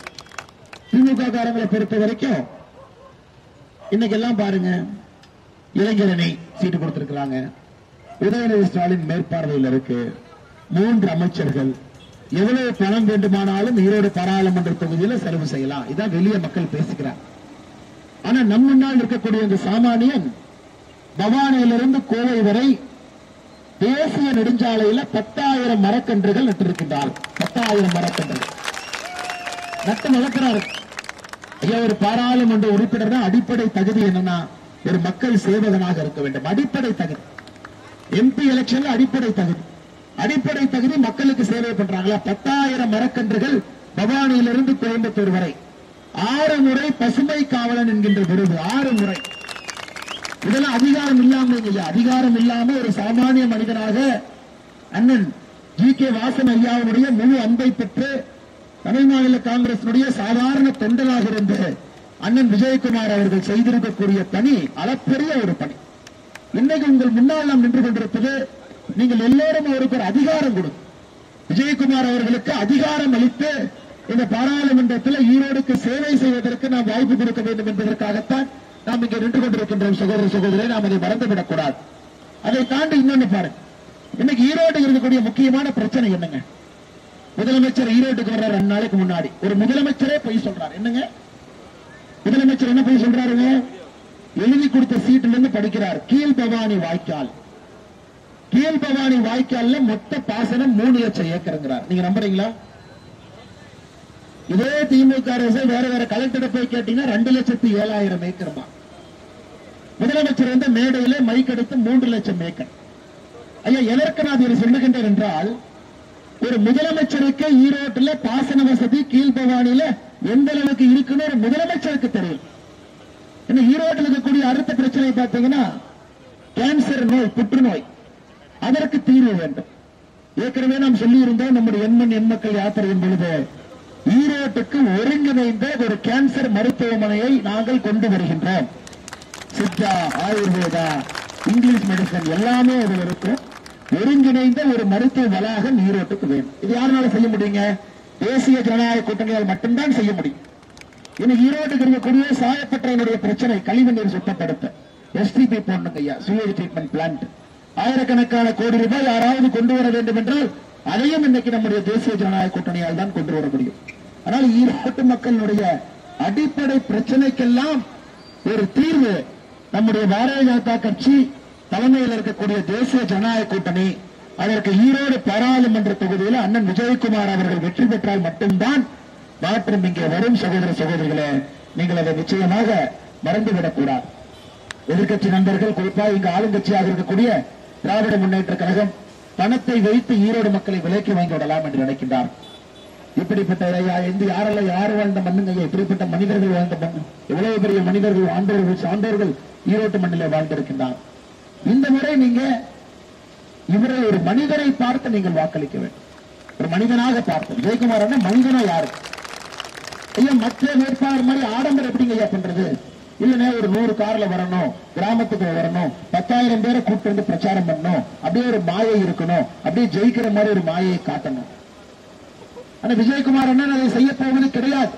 Speaker 3: திமுக காரங்களை பொறுத்த வரைக்கும் இன்னைக்கு எல்லாம் பாருங்க, இளைஞரணி சீட்டு கொடுத்திருக்கிறாங்க. உதயநிதி ஸ்டாலின் மேற்பார்வையில் இருக்கு. 3 அமைச்சர்கள். எவ்வளவு பணம் வேண்டுமானாலும் ஈரோடு பாராளுமன்ற தொகுதியில் செலவு செய்யலாம். இதான் வெளியே மக்கள் பேசுகிறார். ஆனா நம் முன்னால் இருக்கக்கூடிய இந்த சாமானியன் பவானியிலிருந்து கோவை வரை தேசிய நெடுஞ்சாலையில் 10,000 மரக்கன்றுகள் நட்டிருக்கின்றார். 10,000 மரக்கன்றுகள் நட்டு வளர்க்கிறார். ஐயா, ஒரு பாராளுமன்ற உறுப்பினர் அடிப்படை தகுதி என்னன்னா, ஒரு மக்கள் சேவகனாக இருக்க வேண்டும். அடிப்படை தகுதி. எம்பி எலெக்ஷன்ல அடிப்படை தகுதி. அடிப்படை தகுதி மக்களுக்கு சேவை பண்றாங்களா? 10,000 மரக்கன்றுகள் பவானியிலிருந்து கோயம்புத்தூர் வரை 6 முறை பசுமை காவலன் என்கின்ற விருது. 6 முறை. இதெல்லாம் அதிகாரம் இல்லாம இல்லையா? அதிகாரம் இல்லாம ஒரு சாமானிய மனிதனாக அண்ணன் ஜி.கே. வாசன் ஐயாவுடைய முழு அன்பை பெற்று தமிழ் மாநில காங்கிரசினுடைய சாதாரண தொண்டராக இருந்த அண்ணன் விஜயகுமார் அவர்கள் செய்திருக்கக்கூடிய பணி அளப்பெரிய ஒரு பணி. இன்னைக்கு உங்கள் முன்னால் நாம் நின்று கொண்டிருப்பது, நீங்கள் எல்லோரும் அவருக்கு ஒரு அதிகாரம் கொடுக்கும். விஜயகுமார் அவர்களுக்கு அதிகாரம் அளித்து இந்த பாராளுமன்றத்தில் ஈரோடுக்கு சேவை செய்வதற்கு நாம் வாய்ப்பு கொடுக்க வேண்டும் என்பதற்காகத்தான் நாம் இங்கே நின்று கொண்டிருக்கின்றோம். சகோதர சகோதரரை நாம் அதை மறந்துவிடக் கூடாது. அதை தாண்டி இன்னொன்னு பாருங்க, இன்னைக்கு ஈரோடு இருக்கக்கூடிய முக்கியமான பிரச்சனை என்னங்க? முதலமைச்சர் ஈரோட்டுக்கு வர்ற 2 நாளைக்கு முன்னாடி ஒரு முதலமைச்சரே போய் சொல்றாரு. என்னங்க முதலமைச்சர் என்ன போய் சொல்றாருங்க? எழுதி கொடுத்த சீட்டில இருந்து படிக்கிறார். கீழ்பவானி வாய்க்கால், கீழ்பவானி வாய்க்கால்ல மொத்த பாசனம் 3 லட்சம் ஏக்கருங்கிறார். நீங்க நம்புறீங்களா? இதே திமுக அரசு வேற வேற கலெக்டர் போய் கேட்டீங்கன்னா 2,07,000 ஏக்கர்மா. முதலமைச்சர் வந்து மேடையில மைக் எடுத்து 3 லட்சம் ஏக்கர். ஐயா, எதற்கு நான் இதை சொல்லுகின்றேன் என்றால், ஒரு முதலமைச்சருக்கு ஈரோட்டில் பாசன வசதி கீழ்பவானியில எந்த அளவுக்கு இருக்குன்னு ஒரு முதலமைச்சருக்கு தெரியும். ஈரோட்டில் இருக்கக்கூடிய அடுத்த பிரச்சனை பார்த்தீங்கன்னா கேன்சர் நோய், புற்றுநோய். அதற்கு தீர்வு வேண்டும். ஏற்கனவே நாம் சொல்லியிருந்தோம், நம்முடைய எண்மண் எண்மக்கள் யாத்திரையின் பொழுது ஈரோட்டுக்கு ஒருங்கிணைந்த ஒரு கேன்சர் மருத்துவமனையை நாங்கள் கொண்டு வருகின்றோம். சித்தா, ஆயுர்வேதா, இங்கிலீஷ் மெடிசன் எல்லாமே அதில் இருக்கும். ஒருங்கிணைந்த ஒரு மருத்துவ வளாகம் ஈரோட்டுக்கு வேணும். இது யாருனால செய்ய முடியுங்க? தேசிய ஜனநாயக கூட்டணியால் மட்டும்தான் செய்ய முடியும். இன்னைக்கு ஈரோட்டுக்கு இருக்கக்கூடிய சாயப்பட்டறையினுடைய பிரச்சனை, கழிவுநீர் சுத்தப்படுத்த எஸ்டிபி போடணுங்க ஐயா, சூயேஜ் ட்ரீட்மெண்ட் பிளான்ட். ஆயிரக்கணக்கான கோடி ரூபாய் யாராவது கொண்டு வர வேண்டும் என்றால் அதையும் இன்னைக்கு நம்முடைய தேசிய ஜனநாயக கூட்டணியால் தான் கொண்டு வர முடியும். ஆனால் ஈரோட்டு மக்களுடைய அடிப்படை பிரச்சனைக்கெல்லாம் ஒரு தீர்வு நம்முடைய பாரதிய ஜனதா கட்சி தலைமையில் இருக்கக்கூடிய தேசிய ஜனநாயக கூட்டணி. அதற்கு ஈரோடு பாராளுமன்ற தொகுதியில் அண்ணன் விஜயகுமார் அவர்கள் வெற்றி பெற்றால் மட்டும்தான் மாற்றம் இங்கே வரும். சகோதர சகோதரிகளே, நீங்கள் அதை நிச்சயமாக மறந்துவிடக் கூடாது. எதிர்கட்சி நண்பர்கள், குறிப்பாக இங்கு ஆளுங்கட்சியாக இருக்கக்கூடிய திராவிட முன்னேற்ற கழகம் பணத்தை வைத்து ஈரோடு மக்களை விலைக்கு வாங்கி விடலாம் என்று நினைக்கின்றார். இப்படிப்பட்ட யாரெல்லாம் யார் வாழ்ந்த மண்ணுங்க? இப்படிப்பட்ட மனிதர்கள் வாழ்ந்த மண். எவ்வளவு பெரிய மனிதர்கள், ஆண்டோர்கள், சான்றோர்கள் ஈரோட்டு மண்ணிலே வாழ்ந்திருக்கின்றார். இந்த முறை நீங்க இவரை ஒரு மனிதரை பார்த்து நீங்கள் வாக்களிக்க வேண்டும். ஒரு மனிதனாக பார்த்து. விஜயகுமார் மனிதனா யாரு? ஐயா, மற்ற வேட்பாளர் மாதிரி ஆடம்பரம் எப்படிங்க ஐயா பண்றது? இல்லனே ஒரு 100 கார்ல வரணும், கிராமத்துக்கு வரணும், 10,000 பேரை கூப்பிட்டு வந்து பிரச்சாரம் பண்ணணும், அப்படியே ஒரு மாயை இருக்கணும், அப்படியே ஜெயிக்கிற மாதிரி ஒரு மாயை காட்டணும். ஆனா விஜயகுமார் அண்ணன் அதை செய்ய போவது கிடையாது.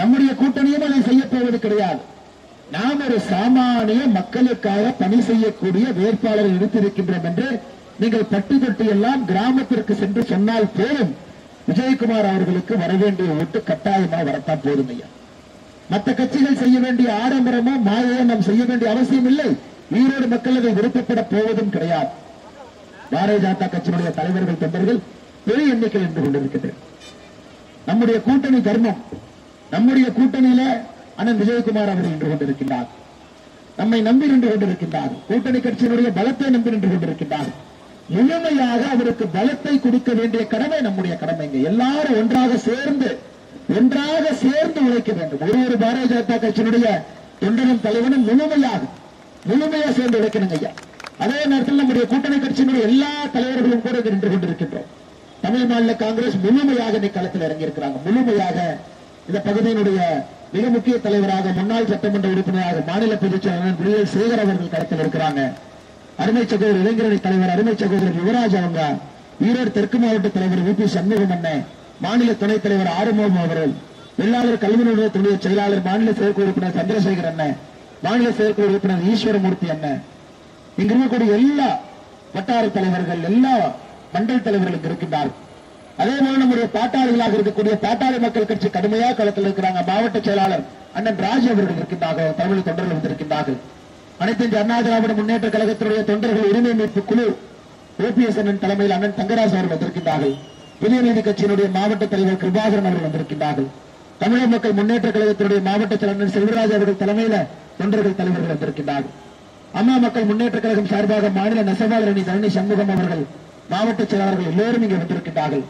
Speaker 3: நம்முடைய கூட்டணியும் அதை செய்ய போவது கிடையாது. நாம் ஒரு சாமானிய மக்களுக்காக பணி செய்யக்கூடிய வேட்பாளரை எடுத்திருக்கின்றோம் என்று நீங்கள் பட்டு தொட்டி எல்லாம் கிராமத்திற்கு சென்று சொன்னால் போதும், விஜயகுமார் அவர்களுக்கு வரவேண்டிய ஓட்டு கட்டாயமா வரத்தான் போதும் ஐயா. மற்ற கட்சிகள் செய்ய வேண்டிய ஆடம்பரமோ மாயையோ நாம் செய்ய வேண்டிய அவசியம் இல்லை. ஈரோடு மக்கள் அதை விருப்பப்பட போவதும் கிடையாது. பாரதிய ஜனதா கட்சியினுடைய தலைவர்கள், தொண்டர்கள் பெரிய எண்ணிக்கையில் நின்று கொண்டிருக்கின்றனர். நம்முடைய கூட்டணி தர்மம், நம்முடைய கூட்டணியில அண்ணன் விஜயகுமார் அவர்கள் நின்று கொண்டிருக்கின்றார். நம்மை நம்பி நின்று கொண்டிருக்கின்றார். கூட்டணி கட்சியினுடைய பலத்தை நம்பி நின்று கொண்டிருக்கின்றார். முழுமையாக அவருக்கு பலத்தை கொடுக்க வேண்டிய கடமை நம்முடைய கடமைங்க. எல்லாரும் ஒன்றாக சேர்ந்து உழைக்க வேண்டும். ஒரு பாரதிய ஜனதா கட்சியினுடைய தொண்டரும் தலைவனும் முழுமையாக சேர்ந்து உழைக்கணுங்க ஐயா. அதே நேரத்தில் நம்முடைய கூட்டணி கட்சியினுடைய எல்லா தலைவர்களும் கூட நின்று கொண்டிருக்கின்றோம். தமிழ் மாநில காங்கிரஸ் முழுமையாக இன்னைக்கு களத்தில் இறங்கியிருக்கிறாங்க. முழுமையாக இந்த பகுதியினுடைய மிக முக்கிய தலைவராக, முன்னாள் சட்டமன்ற உறுப்பினராக, மாநில பொதுச் செயலாளர் விடியல் சேகர் அவர்கள் களத்தில் இருக்கிறாங்க. அருமை சகோதரர் இளைஞரணி தலைவர் அருமை சகோதரர் யுவராஜ் அவங்க, ஈரோடு தெற்கு மாவட்ட தலைவர் வி.பி. சண்முகம் அண்ணன், மாநில துணைத் தலைவர் ஆறுமுகம் அவர்கள், வெள்ளாளர் கல்வி நிறுவனத்துடைய செயலாளர் மாநில செயற்குழு உறுப்பினர் சந்திரசேகர் அண்ணன், மாநில செயற்குழு உறுப்பினர் ஈஸ்வரமூர்த்தி அண்ணன், இங்க இருக்கக்கூடிய எல்லா வட்டார தலைவர்கள், எல்லா மண்டல் தலைவர்களுக்கு இருக்கின்றார்கள். அதே போல நம்முடைய பாட்டாளிகளாக இருக்கக்கூடிய பாட்டாளி மக்கள் கட்சி கடுமையாக களத்தில் இருக்கிறாங்க. மாவட்ட செயலாளர் அண்ணன் ராஜ் அவர்கள் இருக்கின்றார்கள், தமிழ் தொண்டர்கள் வந்திருக்கின்றார்கள். அனைத்து இந்திய அண்ணா திராவிட முன்னேற்ற கழகத்தினுடைய தொண்டர்கள் உரிமை மீட்பு குழு ஓபிஎஸ் அண்ணன் தலைமையில் அண்ணன் தங்கராஜ் அவர்கள் வந்திருக்கின்றார்கள். புதிய நீதி கட்சியினுடைய மாவட்ட தலைவர் கிருபாகரன் அவர்கள் வந்திருக்கின்றார்கள். தமிழக மக்கள் முன்னேற்ற கழகத்தினுடைய மாவட்ட செயலாளர் செல்வராஜ் அவர்கள் தலைமையில தொண்டர்கள் தலைவர்கள் வந்திருக்கின்றார்கள். அம்மா மக்கள் முன்னேற்ற கழகம் சார்பாக மாநில நெசவாளர் அணி தரணி சண்முகம் அவர்கள், மாவட்ட செயலாளர்கள் எல்லோரும் இங்கே வந்திருக்கின்றார்கள்.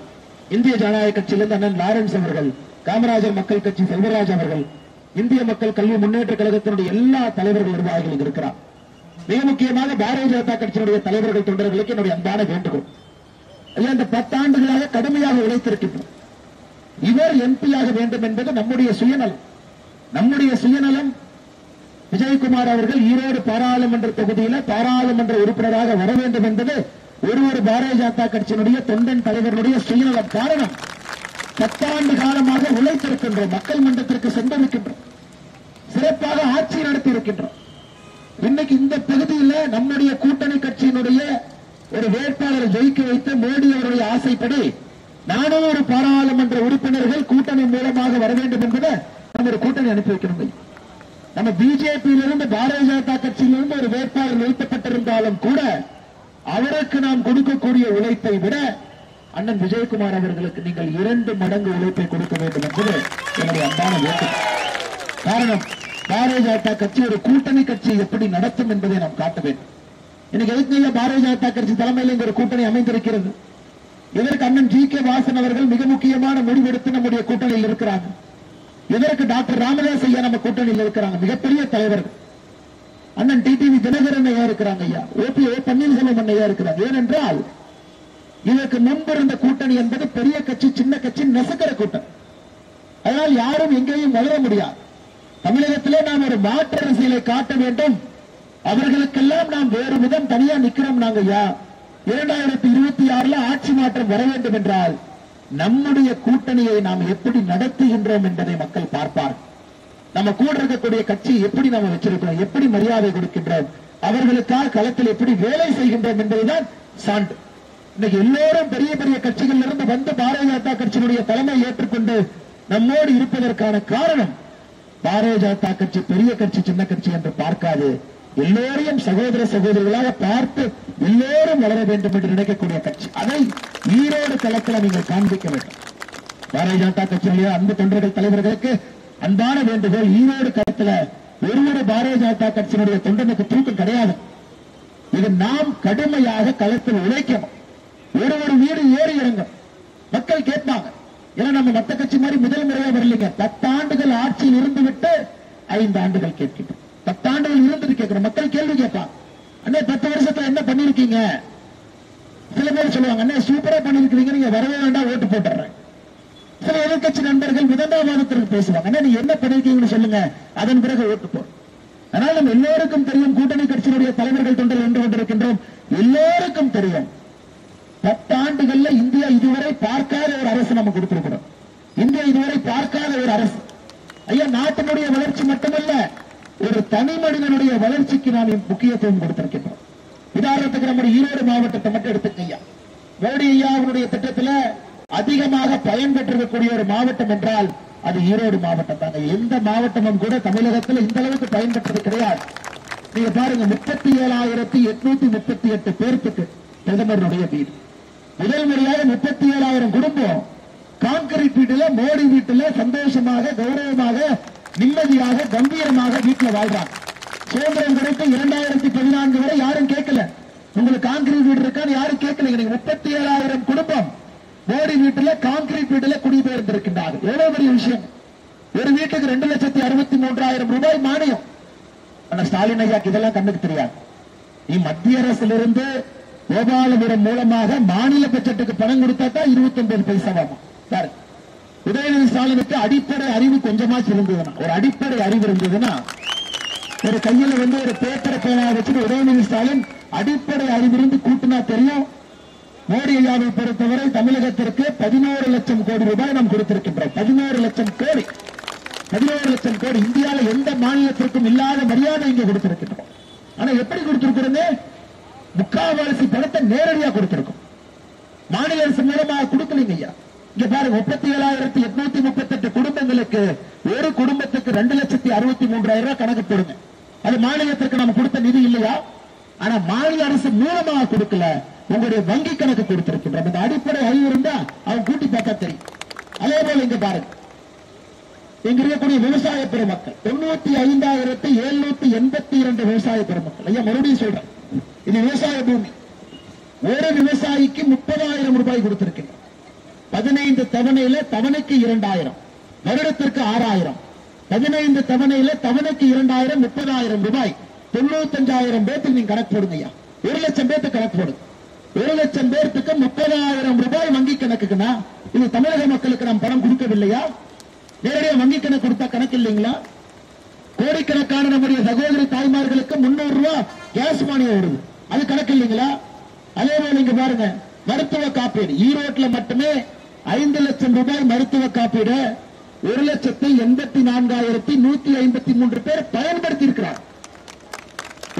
Speaker 3: இந்திய ஜனநாயக கட்சியிலிருந்து அண்ணன் லாரன்ஸ் அவர்கள், காமராஜர் மக்கள் கட்சி செல்வராஜ் அவர்கள், இந்திய மக்கள் கல்வி முன்னேற்ற கழகத்தினுடைய எல்லா தலைவர்கள் நிர்வாகிகள் இருக்கிறார். மிக முக்கியமாக பாரதிய ஜனதா கட்சியினுடைய தலைவர்கள் தொண்டர்களுக்கு என்னுடைய அன்பான வேண்டுகோள். இந்த 10 ஆண்டுகளாக கடுமையாக உழைத்திருக்கின்றோம். இவர் எம்பியாக வேண்டும் என்பது நம்முடைய சுயநலம். நம்முடைய சுயநலம் விஜயகுமார் அவர்கள் ஈரோடு பாராளுமன்ற தொகுதியில பாராளுமன்ற உறுப்பினராக வர வேண்டும் என்பது ஒரு பாரதிய ஜனதா கட்சியினுடைய தொண்டன் தலைவர்களுடைய சுயநலம். காரணம், 10 ஆண்டு காலமாக உழைத்திருக்கின்றோம், மக்கள் மன்றத்திற்கு சென்றிருக்கின்றோம், சிறப்பாக ஆட்சி நடத்தி இருக்கின்றோம். இன்னைக்கு இந்த பகுதியில் நம்முடைய கூட்டணி கட்சியினுடைய ஒரு வேட்பாளரை ஜெயிக்க வைத்து மோடி அவருடைய ஆசைப்படி 400 பாராளுமன்ற உறுப்பினர்கள் கூட்டணி மூலமாக வர வேண்டும் என்பதை நம்ம ஒரு கூட்டணி அனுப்பி வைக்கணும். நம்ம பிஜேபியிலிருந்து பாரதிய ஜனதா கட்சியிலிருந்து ஒரு வேட்பாளர் நிறுத்தப்பட்டிருந்தாலும் கூட அவருக்கு நாம் கொடுக்கக்கூடிய உழைப்பை விட அண்ணன் விஜயகுமார் அவர்களுக்கு நீங்கள் 2 மடங்கு உழைப்பை கொடுக்க வேண்டும் என்பது என்னுடைய அன்பான வேண்டுகோள். காரணம், பாரதிய ஜனதா கட்சி ஒரு கூட்டணி கட்சி எப்படி நடத்தும் என்பதை நாம் காட்ட வேண்டும். இன்னைக்கு எதுக்கு பாரதிய ஜனதா கட்சி தலைமையில் இங்க ஒரு கூட்டணி அமைந்திருக்கிறது. இதற்கு அண்ணன் ஜி.கே. வாசன் அவர்கள் மிக முக்கியமான முடிவெடுத்து நம்முடைய கூட்டணியில் இருக்கிறாங்க. இதற்கு டாக்டர் ராமதாஸ் ஐயா நம்ம கூட்டணியில் இருக்கிறாங்க, மிகப்பெரிய தலைவர்கள். அண்ணன் டிடிவி தினகரன் ஐயா இருக்கிறாங்க, ஐயா ஓ பன்னீர்செல்வம் ஐயா இருக்கிறாங்க. ஏனென்றால் இதற்கு முன்பு இருந்த கூட்டணி என்பது பெரிய கட்சி சின்ன கட்சி நெசக்கிற கூட்டம். அதனால் யாரும் எங்கேயும் வளர முடியாது. தமிழகத்திலே நாம் ஒரு மாற்று அரசியலை காட்ட வேண்டும். அவர்களுக்கெல்லாம் நாம் வேறு விதம் தனியா நிக்கிறோம். நாங்க 2026 ஆட்சி மாற்றம் வர வேண்டும் என்றால் நம்முடைய கூட்டணியை நாம் எப்படி நடத்துகின்றோம் என்பதை மக்கள் பார்ப்பார். நம்ம கூட இருக்கக்கூடிய கட்சி எப்படி நாம வச்சிருக்கிறோம், எப்படி மரியாதை கொடுக்கின்றோம், அவர்களுக்காக களத்தில் எப்படி வேலை செய்கின்றோம் என்பதுதான் சான்று. இன்னைக்கு எல்லோரும் பெரிய பெரிய கட்சிகள் இருந்து வந்து பாரதிய ஜனதா கட்சியினுடைய தலைமை ஏற்றுக்கொண்டு நம்மோடு இருப்பதற்கான காரணம், பாரதிய ஜனதா கட்சி பெரிய கட்சி சின்ன கட்சி என்று பார்க்காது, எல்லோரையும் சகோதர சகோதரிகளாக பார்த்து எல்லோரும் வளர வேண்டும் என்று நினைக்கக்கூடிய கட்சி. அதை ஈரோடு களத்தில் நீங்கள் காண்பிக்க வேண்டும். பாரதிய ஜனதா கட்சியினுடைய அன்பு தொண்டர்கள் தலைவர்களுக்கு அன்பான வேண்டுகோள், ஈரோடு களத்தில் ஒரு பாரதிய ஜனதா கட்சியினுடைய தொண்டனுக்கு தூக்கம் கிடையாது. இது நாம் கடுமையாக களத்தில் உழைக்கணும். ஒரு வீடு ஏறி இறங்கும், மக்கள் கேட்பாங்க. ஏன்னா நம்ம மத்த கட்சி மாதிரி முதல் முறையா வரலீங்க. 10 ஆண்டுகள் ஆட்சியில் இருந்து விட்டு 5 ஆண்டுகள் கேட்கின்றோம். 10 ஆண்டுகள் இருந்துட்டு கேட்கிறோம். மக்கள் கேள்வி கேட்பாங்க, அண்ணே 10 வருஷத்துல என்ன பண்ணிருக்கீங்க? சில பேர் சொல்லுவாங்க, அண்ணே சூப்பரா பண்ணிருக்கீங்க, நீங்க வரவே வேண்டாம், ஓட்டு போட்டுறேன். சில எதிர்கட்சி நண்பர்கள் விதண்டாவாதத்திற்கு பேசுவாங்க, அண்ணே நீங்க என்ன பண்ணிருக்கீங்கன்னு சொல்லுங்க, அதன் பிறகு ஓட்டு போடும். அதனால நம்ம எல்லோருக்கும் தெரியும், கூட்டணி கட்சியினுடைய தலைவர்கள் தொண்டர்கள் என்று கொண்டிருக்கின்றோம். எல்லோருக்கும் தெரியும், 10 ஆண்டுகள்ல இந்தியா இதுவரை பார்க்காத ஒரு அரசு நம்ம கொடுத்திருக்கிறோம். இந்தியா இதுவரை பார்க்காத ஒரு அரசு. ஐயா, நாட்டினுடைய வளர்ச்சி மட்டுமல்ல, ஒரு தனி மனிதனுடைய வளர்ச்சிக்கு நாம் முக்கியத்துவம் கொடுத்திருக்கின்றோம். உதாரணத்துக்கு நம்முடைய ஈரோடு மாவட்டத்தை மட்டும் எடுத்துக்கையா, மோடி ஐயாவுடைய திட்டத்தில் அதிகமாக பயன்பெற்றிருக்கக்கூடிய ஒரு மாவட்டம் என்றால் அது ஈரோடு மாவட்டம் தாங்க. எந்த மாவட்டமும் கூட தமிழகத்தில் இந்த அளவுக்கு பயன்பெற்றது கிடையாது. நீங்க பாருங்க, 37,838 பேருக்கு பிரதமருடைய வீடு. முதல் முறையாக 37,000 குடும்பம் கான்கிரீட் வீட்டுல, மோடி வீட்டுல சந்தோஷமாக கௌரவமாக நிம்மதியாக கம்பீரமாக வீட்டில் வாழ்றாங்க. சுதந்திரம் கிடைத்து 2014 வரை யாரும் கேட்கல, உங்களுக்கு கான்கிரீட் வீடு இருக்கான்னு யாரும் கேட்கல. 37,000 குடும்பம் மோடி வீட்டுல கான்கிரீட் வீட்டுல குடிபெயர்ந்திருக்கின்றார்கள். எவ்வளவு பெரிய விஷயம். ஒரு வீட்டுக்கு 2,63,000 ரூபாய் மானியம். ஆனா ஸ்டாலின் ஐயாக்கு இதெல்லாம் கண்ணுக்கு தெரியாது. நீ மத்திய அரசிலிருந்து கோபாலபுரம் மூலமாக மாநில பட்ஜெட்டுக்கு பணம் கொடுத்தா தான் 29 பைசாவாமா. உதயநிதி ஸ்டாலினுக்கு அடிப்படை அறிவு கொஞ்சமாச்சு இருந்ததுன்னா, ஒரு அடிப்படை அறிவு இருந்ததுன்னா, ஒரு கையில ஒரு பேப்பரை பேனா வச்சுட்டு உதயநிதி ஸ்டாலின் அடிப்படை அறிவிருந்து கூட்டினா தெரியும். மோடி ஐயாவை பொறுத்தவரை தமிழகத்திற்கு 11 லட்சம் கோடி ரூபாய் நாம் கொடுத்திருக்கின்றோம். 11 லட்சம் கோடி. 11 லட்சம் கோடி. இந்தியாவில் எந்த மாநிலத்திற்கும் இல்லாத மரியாதை இங்க கொடுத்திருக்கிறோம். ஆனா எப்படி கொடுத்திருக்கிறது? முக்காவாசி பணத்தை நேரடியா கொடுத்திருக்கும். மாநில அரசு மூலமாக கொடுக்கலீங்க ஐயா. இங்க பாருங்க, 37,838 குடும்பங்களுக்கு ஒரு குடும்பத்துக்கு 2,63,000 கணக்கு போடுங்க. அது மாநிலத்திற்கு நம்ம கொடுத்த நிதி இல்லையா? ஆனா மாநில அரசு மூலமாக கொடுக்கல, உங்களுடைய வங்கி கணக்கு கொடுத்திருக்கின்றோம். இந்த அடிப்படை அறிவு இருந்தா அவங்க கூட்டி பார்த்தா தெரியும். அதே போல இங்க பாருங்க, இங்க இருக்கக்கூடிய விவசாய பெருமக்கள் 95,782 விவசாய பெருமக்கள். ஐயா மறுபடியும் சொல்றேன், இது விவசாய பூமி. ஒரு விவசாயிக்கு 30,000 ரூபாய் கொடுத்திருக்கின்றோம். 15 தவணையில தவணைக்கு 2,000, வருடத்திற்கு 6,000. 15 தவணையில தவணைக்கு 2,000, 30,000 ரூபாய். 95,000 பேருக்கு நீங்க கணக்கு போடுங்க ஐயா. 1 லட்சம் பேருக்கு கணக்கு போடுங்க. 1 லட்சம் பேருக்கு 30,000 ரூபாய் வங்கி கணக்குக்குன்னா இது தமிழக மக்களுக்கு நாம் பணம் கொடுக்கவில்லையா? நேரடியாக வங்கி கணக்கு கொடுத்தா கணக்கு இல்லைங்களா? கோடிக்கணக்கான நம்முடைய சகோதரி தாய்மார்களுக்கு 300 ரூபாய் கேஸ் மானியம் வருது, அது கணக்கு இல்லைங்களா? அதே போல இங்க பாருங்க, மருத்துவ காப்பீடு ஈரோட்ல மட்டுமே 5 லட்சம் ரூபாய் மருத்துவ காப்பீடு 1,84,153 பேர் பயன்படுத்தி இருக்கிறார்.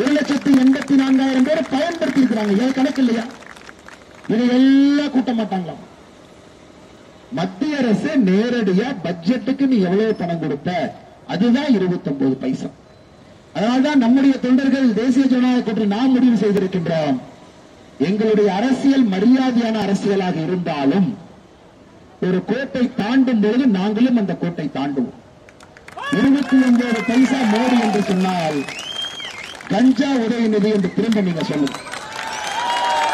Speaker 3: 1,84,000 பேர் பயன்படுத்தி இருக்கிறாங்க. ஏன் கணக்கு இல்லையா? இதை எல்லாம் கூட்ட மாட்டாங்களா? மத்திய அரசு நேரடியா பட்ஜெட்டுக்கு நீ எவ்வளவு பணம் கொடுத்த, அதுதான் 29 பைசா. அதனால்தான் நம்முடைய தொண்டர்கள் தேசிய ஜனநாயக கூட்டணி நாம் முடிவு செய்திருக்கின்றோம், எங்களுடைய அரசியல் மரியாதையான அரசியலாக இருந்தாலும் ஒரு கோட்டை தாண்டும் பொழுது நாங்களும் அந்த கோட்டை தாண்டுவோம். 29 பைசா மோடி என்று சொன்னால் கஞ்சா உதயநிதி என்று திரும்ப நீங்க சொல்லுங்க.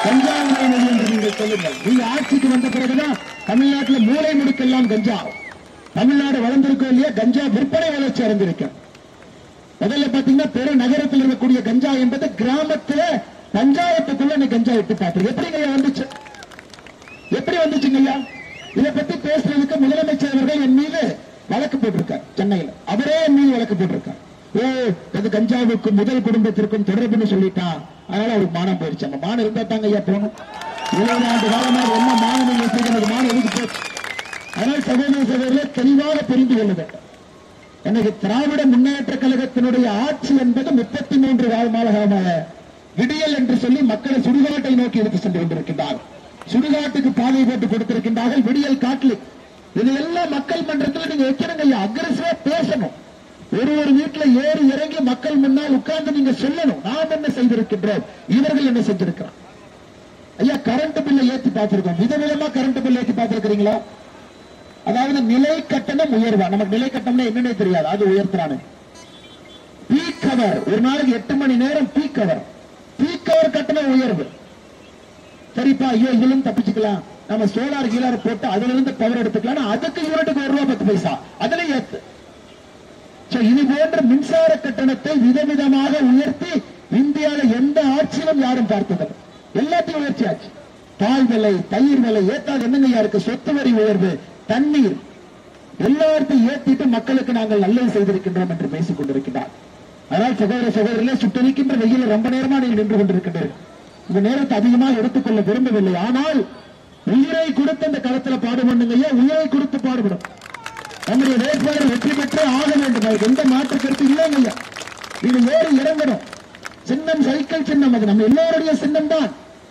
Speaker 3: கஞ்சா உதயநிதி என்று நீங்கள் சொல்லுங்கள். நீங்க ஆட்சிக்கு வந்த பிறகுதான் தமிழ்நாட்டில் மூளை முடுக்கெல்லாம் கஞ்சா. தமிழ்நாடு வளர்ந்திருக்கோ இல்லையா, கஞ்சா விற்பனை வளர்ச்சி அடைந்திருக்க. முதல்ல பாத்தீங்கன்னா பெரு நகரத்தில் இருக்கக்கூடிய கஞ்சா என்பது கிராமத்துல பஞ்சாயத்துக்குள்ள நீ கஞ்சா எட்டு பார்த்து எப்படிங்க வந்துச்சு? எப்படி வந்துச்சுங்க ஐயா? இதை பத்தி பேசுறதுக்கு முதலமைச்சர் அவர்கள் என் மீது வழக்கு போட்டிருக்கார் சென்னையில். அவரே என் மீது வழக்கு போட்டிருக்கார். அது கஞ்சாவுக்கும் முதல் குடும்பத்திற்கும் தொடர்புன்னு சொல்லிட்டான், அதனால அவருக்கு மானம் போயிடுச்சு. அந்த மானம் இருந்தா தாங்க ஐயா போகணும். 20 ஆண்டு காலமாக என்ன மானம் மானம் எதுக்கு போச்சு? அதனால் சகோதர சகோதரர்களே தெளிவாக புரிந்து கொள்ள வேண்டும். எனக்கு திராவிட முன்னேற்ற கழகத்தினுடைய ஆட்சி என்பது 33 காலமாக விடியல் என்று சொல்லி மக்களை சுடுகாட்டை நோக்கி எடுத்து சென்று கொண்டிருக்கின்றார்கள். சுடுகாட்டுக்கு பாதை போட்டு கொடுத்திருக்கின்றார்கள், விடியல் காட்டில். இதையெல்லாம் மக்கள் மன்றத்தில் நீங்க வைக்கிறங்க ஐயா, அக்ரெசிவா பேசணும். ஒரு வீட்டுல ஏறி இறங்கி மக்கள் முன்னால் உட்கார்ந்து நீங்க சொல்லணும், நாம் என்ன செய்திருக்கின்றோம், இவர்கள் என்ன செஞ்சிருக்கிறார். ஐயா கரண்ட் பில்லை ஏற்றி பார்த்திருக்கோம், விதவிதமா கரண்ட் பில் ஏற்றி பார்த்திருக்கிறீங்களா? அதாவது நிலை கட்டணம் உயர்வா? நமக்கு நிலை கட்டணம் என்னன்னே தெரியாது, அது உயர்த்துறானு. பீக் கவர், ஒரு நாளைக்கு 8 மணி நேரம் பீக் கவர் கட்டணம் உயர்வு. சரிப்பா, ஐயோ இதிலும் தப்பிச்சுக்கலாம், நம்ம சோலார் கீழார் போட்டு அதுல இருந்து பவர் எடுத்துக்கலாம், அதுக்கு யூனிட்டுக்கு 1 ரூபாய் 10 பைசா அதுல ஏத்து. இது போன்ற மின்சார கட்டணத்தை விதவிதமாக உயர்த்தி இந்தியாவில் எந்த ஆட்சியிலும் யாரும் பார்த்ததில்லை. எல்லாத்தையும் உயர்ச்சியாச்சு. பால் விலை, தயிர் விலை ஏற்றாது என்னங்க இருக்கு, சொத்து வரி உயர்வு, தண்ணீர் எல்லாத்தையும் ஏற்றிட்டு மக்களுக்கு நாங்கள் நல்லது செய்திருக்கின்றோம் என்று பேசிக் கொண்டிருக்கிறார். அதனால் சகோதர சகோதரிகளே, சுட்டரிக்கின்ற வெயில் ரொம்ப நேரமா நீங்கள் நின்று கொண்டிருக்கின்றீர்கள். இந்த நேரத்தை அதிகமாக எடுத்துக்கொள்ள விரும்பவில்லை. ஆனால் உயிரை கொடுத்து அந்த களத்தில் பாடுபடுங்க ஐயா, உயிரை கொடுத்து பாடுபடும். நம்முடைய வேட்பாளர் வெற்றி பெற்று ஆக வேண்டும், எந்த மாற்று கருத்து இல்லைங்க ஐயா. இது ஏறி இறங்கணும். சின்னம் சைக்கிள் சின்னம், அது நம்ம எல்லோருடைய சின்னம் தான்.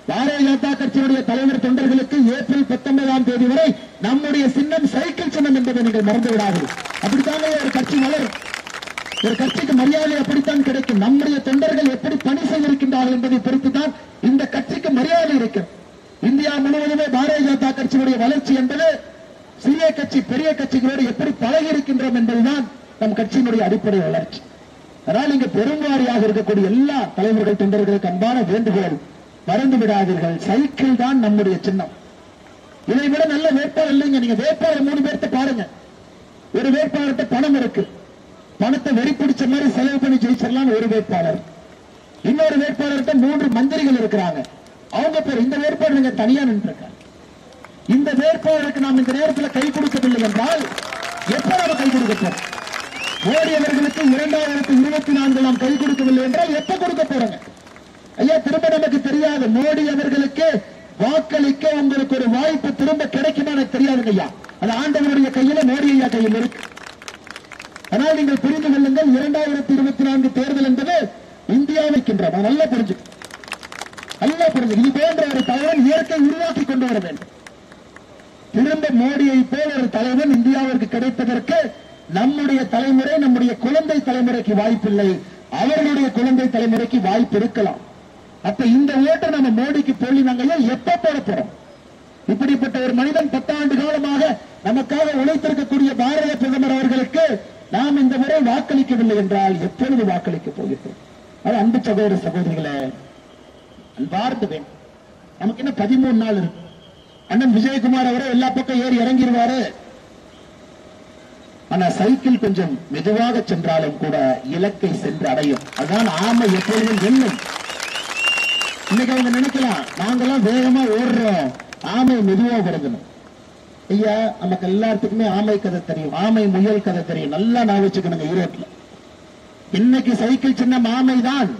Speaker 3: பாரதிய ஜனதா கட்சியினுடைய தலைவர் தொண்டர்களுக்கு ஏப்ரல் 19ஆம் தேதி வரை நம்முடைய சின்னம் சைக்கிள் சின்னம் என்பதை நீங்கள் மறந்து விடாதீர்கள். அப்படித்தானே ஒரு கட்சி வளரும், ஒரு கட்சிக்கு மரியாதை அப்படித்தான் கிடைக்கும். நம்முடைய தொண்டர்கள் எப்படி பணி செய்திருக்கின்றார்கள் என்பதை பொறுத்துதான் இந்த கட்சிக்கு மரியாதை இருக்கிறது. இந்தியா முழுவதுமே பாரதிய ஜனதா கட்சியினுடைய வளர்ச்சி என்பது சிறிய கட்சி பெரிய கட்சிகளோடு எப்படி பழகி இருக்கின்றோம் என்பதுதான் நம் கட்சியினுடைய அடிப்படை வளர்ச்சி. அதனால் இங்கு பெரும்பாரியாக இருக்கக்கூடிய எல்லா தலைவர்கள் தொண்டர்களுக்கு அன்பான வேண்டுகோள், மறந்து விடாதீர்கள், சைக்கிள் தான் நம்முடைய சின்னம். இதை விட நல்ல வேட்பாளர் இல்லைங்க. நீங்க வேட்பாளர் 3 பேர்த்த பாருங்க. ஒரு வேட்பாளர்கிட்ட பணம் இருக்கு, பணத்தை வெறி பிடிச்ச மாதிரி செலவு பண்ணி ஜெயிச்சிடலாம் ஒரு வேட்பாளர். இன்னொரு வேட்பாளர்கிட்ட 3 மந்திரிகள் இருக்கிறாங்க, அவங்க பேர். இந்த வேட்பாளர் நீங்க தனியா நின்று, இந்த வேட்பாளருக்கு நாம் இந்த நேரத்தில் கை கொடுக்கவில்லை என்றால் எப்ப நாம் கை கொடுக்க? மோடி அவர்களுக்கு 2024 நாம் கை கொடுக்கவில்லை என்றால் எப்ப கொடுக்க போறோங்க ஐயா? திரும்ப நமக்கு தெரியாது. மோடி அவர்களுக்கு வாக்களிக்க உங்களுக்கு ஒரு வாய்ப்பு திரும்ப கிடைக்குமா எனக்கு தெரியாதுங்க ஐயா. அது ஆண்டவருடைய கையில, மோடி ஐயா கையில் இருக்கு. ஆனால் நீங்கள் புரிந்து கொள்ளுங்கள், 2024 தேர்தல் என்பது இந்தியாவுக்கு நல்லா புரிஞ்சு இது போன்ற ஒரு தலைவன் இயற்கை உருவாக்கி கொண்டு வர வேண்டும். திரும்ப மோடியை போல ஒரு தலைவன் இந்தியாவிற்கு கிடைப்பதற்கு நம்முடைய தலைமுறை, நம்முடைய குழந்தை தலைமுறைக்கு வாய்ப்பில்லை, அவர்களுடைய குழந்தை தலைமுறைக்கு வாய்ப்பு இருக்கலாம். அப்ப இந்த ஓட்டை நம்ம மோடிக்கு போலினாங்க எப்ப போட போறோம்? இப்படிப்பட்ட ஒரு மனிதன் 10 ஆண்டு காலமாக நமக்காக உழைத்திருக்கக்கூடிய பாரத பிரதமர் அவர்களுக்கு நாம் இந்த முறை வாக்களிக்கவில்லை என்றால் எப்பொழுது வாக்களிக்க போகிறோம்? அது அன்பு சகோதர சகோதரிகளை அன்பார்ந்து வேண்டும். நமக்கு இன்னும் 13 நாள் இருக்கு. அண்ணன் விஜயகுமார் அவரை எல்லா பக்கம் ஏறி இறங்கிடுவாரு. ஆனா சைக்கிள் கொஞ்சம் மெதுவாக சென்றாலும் கூட இலக்கை சென்று அடையும். அதுதான் ஆமை எப்பொழுதும் வெல்லும். இன்னைக்கு அவங்க நினைக்கலாம், நாங்கெல்லாம் வேகமா ஓடுறோம், ஆமை மெதுவா வருதுன்னு. ஐயா, நமக்கு எல்லாத்துக்குமே ஆமை கதை தெரியும், ஆமை முயல் கதை தெரியும். நல்லா நான் வச்சுக்கணுங்க. ஈரோட்ல இன்னைக்கு சைக்கிள் சின்னம் ஆமை தான்.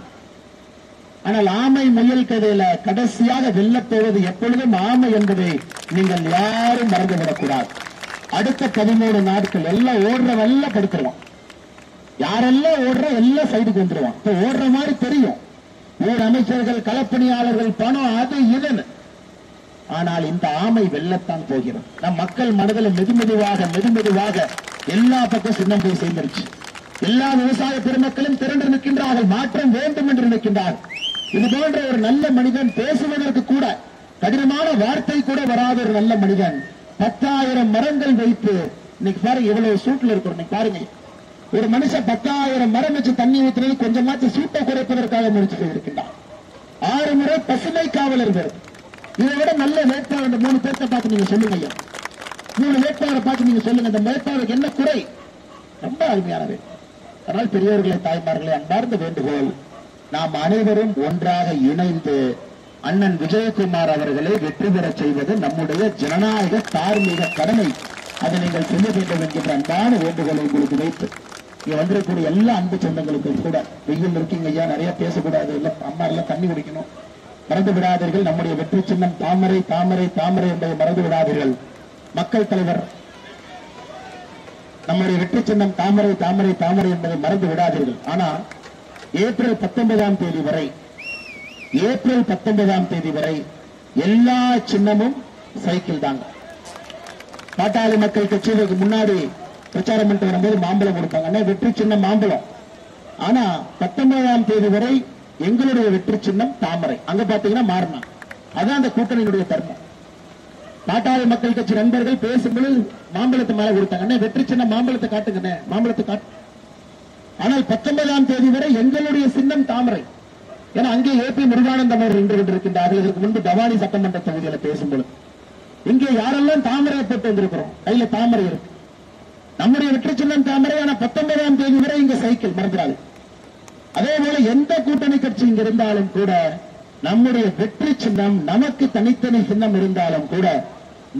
Speaker 3: ஆனால் ஆமை முயல் கதையில கடைசியாக வெல்லப்போவது எப்பொழுதும் ஆமை என்பதை நீங்கள் யாரும் மறந்துவிடக்கூடாது. அடுத்த 13 நாட்கள் எல்லாம் ஓடுறவெல்லாம் படுத்துருவான். யாரெல்லாம் ஓடுற எல்லாம் சைடுக்கு வந்துருவான். ஓடுற மாதிரி தெரியும். ஊர் அமைச்சர்கள், களப்பணியாளர்கள், பணம், அது இதுன்னு. ஆனால் இந்த ஆமை வெல்லத்தான் போகிறது. நம் மக்கள் மனதில் மெதுமெதுவாக எல்லா பக்கம் சின்னம் போய் சேர்ந்துருச்சு. எல்லா விவசாய பெருமக்களும் திரண்டு நிற்கின்றார்கள். மாற்றம் வேண்டும் என்று நிற்கின்றார்கள். இது போன்ற ஒரு நல்ல மனிதன், பேசுவதற்கு கூட கடினமான வார்த்தை கூட வராத ஒரு நல்ல மனிதன் 10,000 மரங்கள் வைத்து, இன்னைக்கு பாருங்க எவ்வளவு சூட்டில் இருக்கிறோம். இன்னைக்கு பாருங்க, ஒரு மனுஷன் 10,000 மரம் வச்சு தண்ணி ஊற்றுறது கொஞ்சமாச்சு சூட்டை குறைப்பதற்காக முயற்சி செய்திருக்கின்றார். 6 முறை பசுமை காவலர் பேர். இதை விட நல்ல வேட்பாளர் இந்த 3 பேர்த்தை பார்த்து நீங்க சொல்லுங்க ஐயா. 3 வேட்பாளரை பார்த்து நீங்க சொல்லுங்க, இந்த வேட்பாளருக்கு என்ன குறை? ரொம்ப அருமையானது. அதனால் பெரியவர்களை, தாய்மார்களை அன்பார்ந்த வேண்டுகோள், நாம் அனைவரும் ஒன்றாக இணைந்து அண்ணன் விஜயகுமார் அவர்களை வெற்றி பெற செய்வது நம்முடைய ஜனநாயக தார்மீக கடமை. அதை நீங்கள் செய்ய வேண்டும் என்கின்ற அன்பான வேண்டுகோளை உங்களுக்கு வைத்து இங்க வந்திருக்கக்கூடிய எல்லா அன்பு சொந்தங்களுக்கும் கூட, வெயில் இருக்கீங்க ஐயா, நிறைய பேசக்கூடாது, அம்மா எல்லாம் தண்ணி குடிக்கணும், மறந்து விடாதீர்கள். நம்முடைய வெற்றி சின்னம் தாமரை தாமரை தாமரை என்பதை மறந்து விடாதீர்கள். மக்கள் தலைவர், நம்முடைய வெற்றி சின்னம் தாமரை தாமரை தாமரை என்பதை மறந்து விடாதீர்கள். ஆனா ஏப்ரல் 19ஆம் தேதி வரை எல்லா சின்னமும் சைக்கிள் தாங்க. பாட்டாளி மக்கள் கட்சிகளுக்கு முன்னாடி பிரச்சாரம் பண்ணிட்டு வரும்போது மாம்பழம் கொடுப்பாங்க, வெற்றி சின்னம் மாம்பழம். ஆனா 19ஆம் தேதி வரை எங்களுடைய வெற்றி சின்னம் தாமரை. அங்க பாத்தீங்கன்னா மாறினா, அதான் அந்த கூட்டணியினுடைய தர்மம். பாட்டாளி மக்கள் கட்சி நண்பர்கள் பேசும்போது மாம்பழத்தை மேல கொடுத்தாங்க, வெற்றி சின்னம் மாம்பழத்தை காட்டுங்க, மாம்பழத்தை காட்டு. ஆனால் 19ஆம் தேதி வரை எங்களுடைய சின்னம் தாமரை. ஏன்னா அங்கே ஏபி முருகானந்தம் அவர் நின்று கொண்டிருக்கின்றார்கள். இதற்கு முன்பு பவானி சட்டமன்ற தொகுதியில பேசும்போது இங்கே யாரெல்லாம் தாமரை போட்டு வந்திருக்கிறோம், கையில தாமரை இருக்கு. நம்முடைய வெற்றி சின்னம் தாமரை. ஆனா 19ஆம் தேதி வரை இங்க சைக்கிள், மறந்துடாது. அதே போல எந்த கூட்டணி கட்சி இங்க இருந்தாலும் கூட நம்முடைய வெற்றி சின்னம், நமக்கு தனித்தனி சின்னம் இருந்தாலும் கூட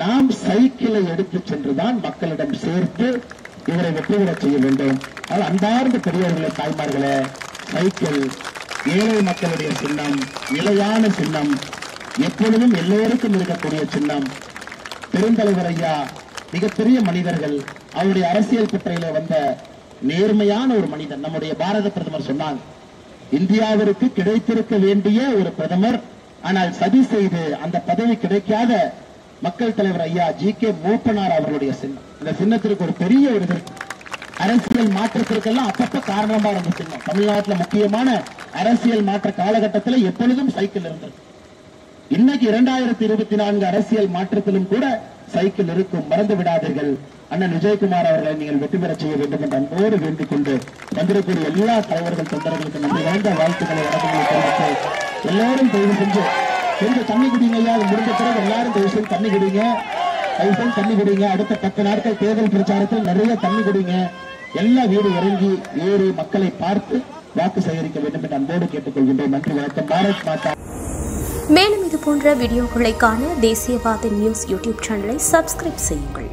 Speaker 3: நாம் சைக்கிளை எடுத்து சென்றுதான் மக்களிடம் சேர்த்து இவரை வெற்றி பெற செய்ய வேண்டும். அது அன்பார்ந்த பெரியவர்களே, தாய்மார்களே, சைக்கிள் ஏழை மக்களுடைய சின்னம், நிலையான சின்னம், எப்பொழுதும் எல்லோருக்கும் இருக்கக்கூடிய சின்னம். பெருந்தலைவர் ஐயா மிகப்பெரிய மனிதர்கள், அவருடைய அரசியல் குற்றையில வந்த நேர்மையான ஒரு மனிதன். நம்முடைய பாரத பிரதமர் சொன்னாங்க, இந்தியாவிற்கு கிடைத்திருக்க வேண்டிய ஒரு பிரதமர், ஆனால் சதி செய்து அந்த பதவி கிடைக்காத மக்கள் தலைவர் ஐயா ஜி.கே. மூப்பனார் அவர்களுடைய சின்னம். இந்த சின்னத்திற்கு ஒரு பெரிய ஒரு அரசியல் மாற்றத்திற்கெல்லாம் அப்பப்ப காரணமா இருந்த சின்னம். தமிழ்நாட்டில் முக்கியமான அரசியல் மாற்ற காலகட்டத்தில் எப்பொழுதும் சைக்கிள் இருந்தது. இன்னைக்கு 2024 அரசியல் மாற்றத்திலும் கூட சைக்கிள் இருக்கும், மறந்து விடாதீர்கள். அண்ணன் விஜயகுமார் அவர்களை நீங்கள் வெற்றி பெற செய்ய வேண்டும் என்று அன்போடு வேண்டிக் கொண்டு வந்திருக்கக்கூடிய எல்லா தலைவர்கள் தொண்டர்களுக்கு நன்றி வாழ்ந்த வாழ்த்துக்களை வழக்கங்களை தெரிவித்து, எல்லாரும் தயவு செஞ்சு கொஞ்சம் தண்ணி குடிங்க ஐயா. முடிந்த பிறகு எல்லாரும் தயவு செய்து தண்ணி குடிங்க, தண்ணி குடிங்க. அடுத்த 10 நாட்கள் தேர்தல் பிரச்சாரத்தில் நிறைய தண்ணி குடிங்க. எல்லா வீடு இறங்கி ஏறி மக்களை பார்த்து வாக்கு சேகரிக்க வேண்டும் என்று அன்போடு கேட்டுக்கொள்கின்றோம். நன்றி, வணக்கம். பாரத் மாதா.
Speaker 4: மேலும் இது போன்ற வீடியோக்களை காண தேசியவாத நியூஸ் யூடியூப் சேனலை சப்ஸ்கிரைப் செய்யுங்கள்.